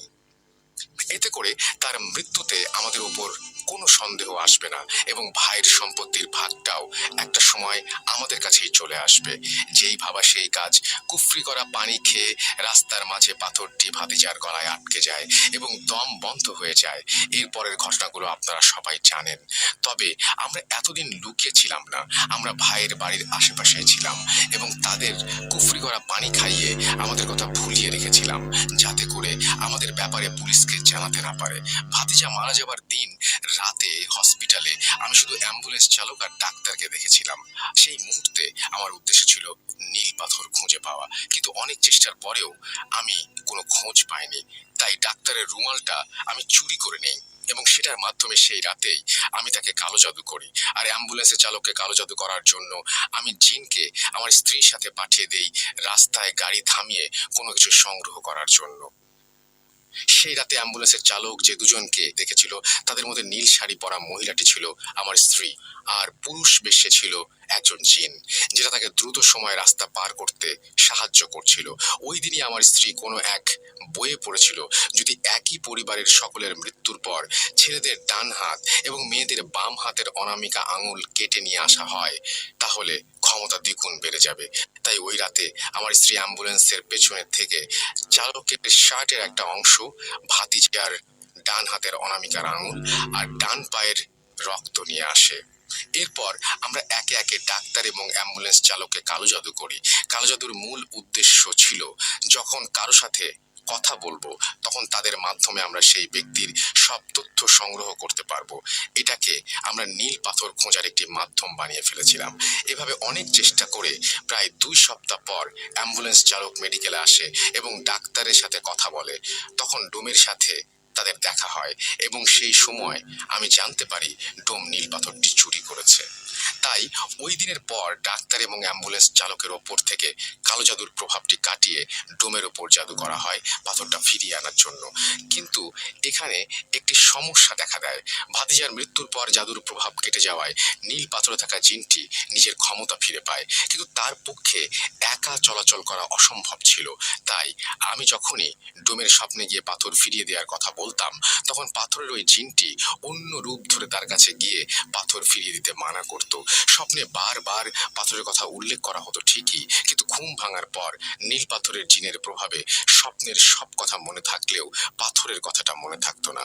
এতে করে তার মৃত্যুতে আমাদের উপর কোনো সন্দেহ আসবে না এবং ভাইয়ের সম্পত্তির ভাগটাও একটা সময় আমাদের কাছেই চলে আসবে। যেই ভাবা সেই কাজ। কুফরি করা পানি খেয়ে রাস্তার মাঝে পাথরটি ভাতিজার গলায় আটকে যায় এবং দম বন্ধ হয়ে যায়। এরপরের ঘটনাগুলো আপনারা সবাই জানেন। তবে আমরা এতদিন লুকিয়ে ছিলাম না। আমরা ভাইয়ের বাড়ির আশেপাশে ছিলাম এবং তাদের কুফরি করা পানি খাইয়ে আমাদের কথা ভুলিয়ে রেখেছিলাম, যাতে করে আমাদের ব্যাপারে পুলিশকে জানাতে না পারে। ভাতিজা মারা যাবার দিন রাতে হসপিটালে আমি শুধু অ্যাম্বুলেন্স চালক আর ডাক্তারকে দেখেছিলাম। সেই মুহূর্তে আমার উদ্দেশ্য ছিল নীল পাথর খুঁজে পাওয়া, কিন্তু অনেক চেষ্টার পরেও আমি কোনো খোঁজ পাইনি। তাই ডাক্তারের রুমালটা আমি চুরি করে নেই এবং সেটার মাধ্যমে সেই রাতেই আমি তাকে কালো জাদু করি। আর অ্যাম্বুলেন্সের চালককে কালো জাদু করার জন্য আমি জিনকে আমার স্ত্রীর সাথে পাঠিয়ে দেই রাস্তায় গাড়ি থামিয়ে কোনো কিছু সংগ্রহ করার জন্য। সেই রাতে অ্যাম্বুলেন্সের চালক যে দুজনকে দেখেছিল তাদের মধ্যে নীল শাড়ি পরা মহিলাটি ছিল আমার স্ত্রী, আর পুরুষ বেশে ছিল একজন জিন, যেটা তাকে দ্রুত সময়ে রাস্তা পার করতে সাহায্য করছিল। ওই দিনই আমার স্ত্রী কোনো এক বইয়ে পড়েছিল, যদি একই পরিবারের সকলের মৃত্যুর পর ছেলেদের ডান হাত এবং মেয়েদের বাম হাতের অনামিকা আঙুল কেটে নিয়ে আসা হয় তাহলে ক্ষমতা দ্বিগুণ বেড়ে যাবে। তাই ওই রাতে আমার স্ত্রী অ্যাম্বুলেন্সের পেছনের থেকে চালকের শার্টের একটা অংশ, ভাতিজার ডান হাতের অনামিকার আঙুল আর ডান পায়ের রক্ত নিয়ে আসে। এরপর আমরা একে একে ডাক্তার এবং অ্যাম্বুলেন্স চালককে কালো জাদু করি। কালো জাদুর মূল উদ্দেশ্য ছিল যখন কারো সাথে কথা বলবো তখন তাদের মাধ্যমে আমরা সেই ব্যক্তির সব তথ্য সংগ্রহ করতে পারবো। এটাকে আমরা নীল পাথর খোঁজার একটি মাধ্যম বানিয়ে ফেলেছিলাম। এভাবে অনেক চেষ্টা করে প্রায় 2 সপ্তাহ পর অ্যাম্বুলেন্স চালক মেডিকেলে আসে এবং ডাক্তারের সাথে কথা বলে। তখন ডোমের সাথে তাদের দেখা হয় এবং সেই সময় আমি জানতে পারি ডোম নীল পাথরটি চুরি করেছে। তাই ওই দিনের পর ডাক্তার এবং অ্যাম্বুলেন্স চালকের ওপর থেকে কালো জাদুর প্রভাবটি কাটিয়ে ডোমের ওপর জাদু করা হয় পাথরটা ফিরিয়ে আনার জন্য। কিন্তু এখানে একটি সমস্যা দেখা দেয়। ভাতিজার মৃত্যুর পর জাদুর প্রভাব কেটে যাওয়ায় নীল পাথরে থাকা জিনটি নিজের ক্ষমতা ফিরে পায়, কিন্তু তার পক্ষে একা চলাচল করা অসম্ভব ছিল। তাই আমি যখনই ডোমের স্বপ্নে গিয়ে পাথর ফিরিয়ে দেওয়ার কথা বলতাম, তখন পাথরের ওই জিনটি অন্য রূপ ধরে তার কাছে গিয়ে পাথর ফিরিয়ে দিতে মানা করত। স্বপ্নে বারবার পাথরের কথা উল্লেখ করা হতো ঠিকই, কিন্তু ঘুম ভাঙার পর নীল পাথরের জিনের প্রভাবে স্বপ্নের সব কথা মনে থাকলেও পাথরের কথাটা মনে থাকতো না।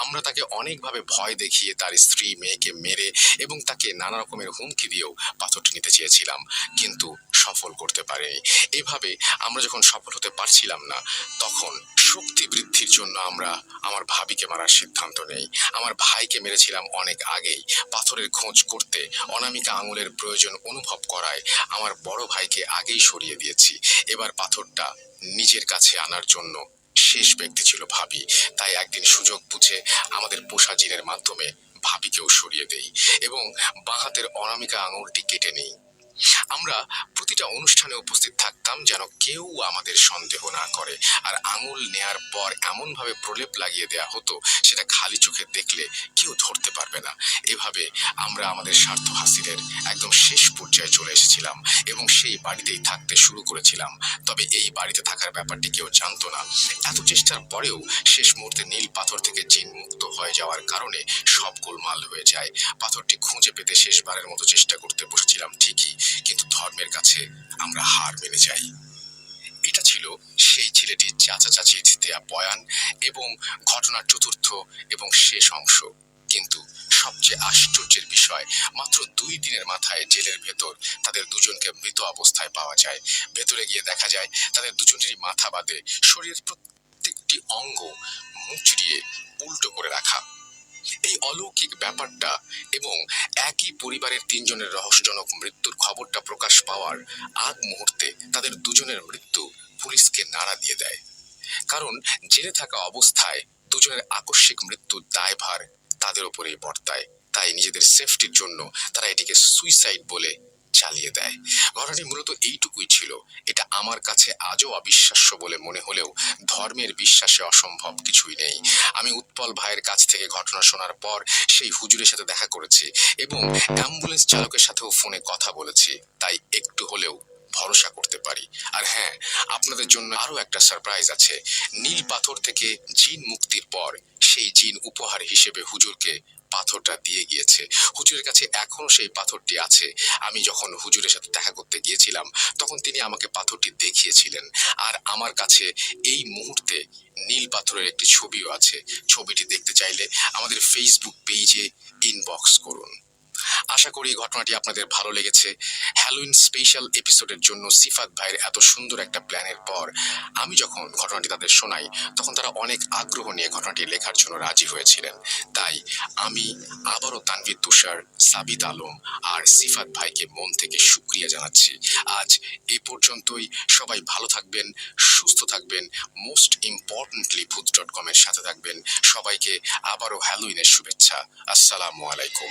আমরা তাকে অনেকভাবে ভয় দেখিয়ে তার স্ত্রী মেয়েকে মেরে এবং তাকে নানা রকমের হুমকি দিয়েও পাথরটি নিতে চেয়েছিলাম, কিন্তু সফল করতে পারিনি। এভাবে আমরা যখন সফল হতে পারছিলাম না, তখন শক্তি বৃদ্ধির জন্য আমরা আমার ভাবিকে মারার সিদ্ধান্ত নেই। আমার ভাইকে মেরেছিলাম অনেক আগেই। পাথরের খোঁজ করতে অনামিকা আঙুলের প্রয়োজন অনুভব করায় আমার বড় ভাইকে আগেই সরিয়ে দিয়েছি। এবার পাথরটা নিজের কাছে আনার জন্য শেষ ব্যক্তি ছিল ভাবি। তাই একদিন সুযোগ বুঝে আমাদের পোষা জিনের মাধ্যমে ভাবিকেও সরিয়ে দেই এবং বাঁ হাতের অনামিকা আঙুলটি কেটে নিই। আমরা প্রতিটা অনুষ্ঠানে উপস্থিত থাকতাম যেন কেউ আমাদের সন্দেহ না করে, আর আঙুল নেয়ার পর এমন ভাবে প্রলেপ লাগিয়ে দেয়া হতো সেটা খালি চোখে দেখলে কেউ ধরতে পারবে না। এভাবে আমরা আমাদের স্বার্থ হাসিলের একদম শেষ পর্যায়ে চলে এসেছিলাম এবং সেই বাড়িতেই থাকতে শুরু করেছিলাম। তবে এই বাড়িতে থাকার ব্যাপারটি কেউ জানতো না। এত চেষ্টার পরেও শেষ মুহূর্তে নীল পাথর থেকে জিন মুক্ত হয়ে যাওয়ার কারণে সব গোলমাল হয়ে যায়। পাথরটি খুঁজে পেতে শেষবারের মতো চেষ্টা করতে বসেছিলাম ঠিকই, কিন্তু ধর্মের কাছে আমরা হার মেনে যাই। এটা ছিল সেই ছেলেটির চাচা চাচির দেয়া বয়ান এবং ঘটনার চতুর্থ এবং শেষ অংশ। কিন্তু সবচেয়ে আশ্চর্যের বিষয়, মাত্র 2 দিনের মাথায় জেলের ভেতর তাদের দুজনকে মৃত অবস্থায় পাওয়া যায়। ভেতরে গিয়ে দেখা যায় তাদের দুজনেরই মাথা বাদে শরীরের প্রত্যেকটি অঙ্গ মুচড়িয়ে উল্টো করে রাখা। এই অলৌকিক ব্যাপারটা এবং একই পরিবারের 3 জনের রহস্যজনক মৃত্যুর খবরটা প্রকাশ পাওয়ার আগ মুহূর্তে তাদের দুজনের মৃত্যু পুলিশকে নাড়া দিয়ে দেয়। কারণ জেলে থাকা অবস্থায় দুজনের আকস্মিক মৃত্যুর দায়ভার তাদের উপরেই বর্তায়। তাই নিজেদের সেফটির জন্য তারা এটিকে সুইসাইড বলে চালিয়ে দেয়। ঘটনাটি মূলত এইটুকুই ছিল। এটা আমার কাছে আজও অবিশ্বাস্য বলে মনে হলেও ধর্মের বিশ্বাসে অসম্ভব কিছুই নেই। আমি উৎপল ভাইয়ের কাছ থেকে ঘটনা শোনার পর সেই হুজুরের সাথে দেখা করেছি এবং অ্যাম্বুলেন্স চালকের সাথেও ফোনে কথা বলেছি, তাই একটু হলেও ভরসা করতে পারি। আর হ্যাঁ, আপনাদের জন্য আরো একটা সারপ্রাইজ আছে। নীল পাথর থেকে জিন মুক্তির পর সেই জিন উপহার হিসেবে হুজুরকে পাথরটা দিয়ে গিয়েছে। হুজুরের কাছে এখনো সেই পাথরটি আছে। আমি যখন হুজুরের সাথে দেখা করতে গিয়েছিলাম তখন তিনি আমাকে পাথরটি দেখিয়েছিলেন, আর আমার কাছে এই মুহূর্তে নীল পাথরের একটি ছবিও আছে। ছবিটি দেখতে চাইলে আমাদের ফেসবুক পেজে ইনবক্স করুন। আশা করি ঘটনাটি আপনাদের ভালো লেগেছে। হ্যালোইন স্পেশাল এপিসোডের জন্য সিফাত ভাইয়ের এত সুন্দর একটা প্ল্যানের পর আমি যখন ঘটনাটি তাদের শোনাই, তখন তারা অনেক আগ্রহ নিয়ে ঘটনাটি লেখার জন্য রাজি হয়েছিলেন। তাই আমি আবারও তানভীর তুষার, সাবিত আলম আর সিফাত ভাইকে মন থেকে শুকরিয়া জানাচ্ছি। আজ এই পর্যন্তই। সবাই ভালো থাকবেন, সুস্থ থাকবেন, মোস্ট ইম্পর্টেন্টলি ভূত.com এর সাথে থাকবেন। সবাইকে আবারও হ্যালোইনের শুভেচ্ছা। আসসালামু আলাইকুম।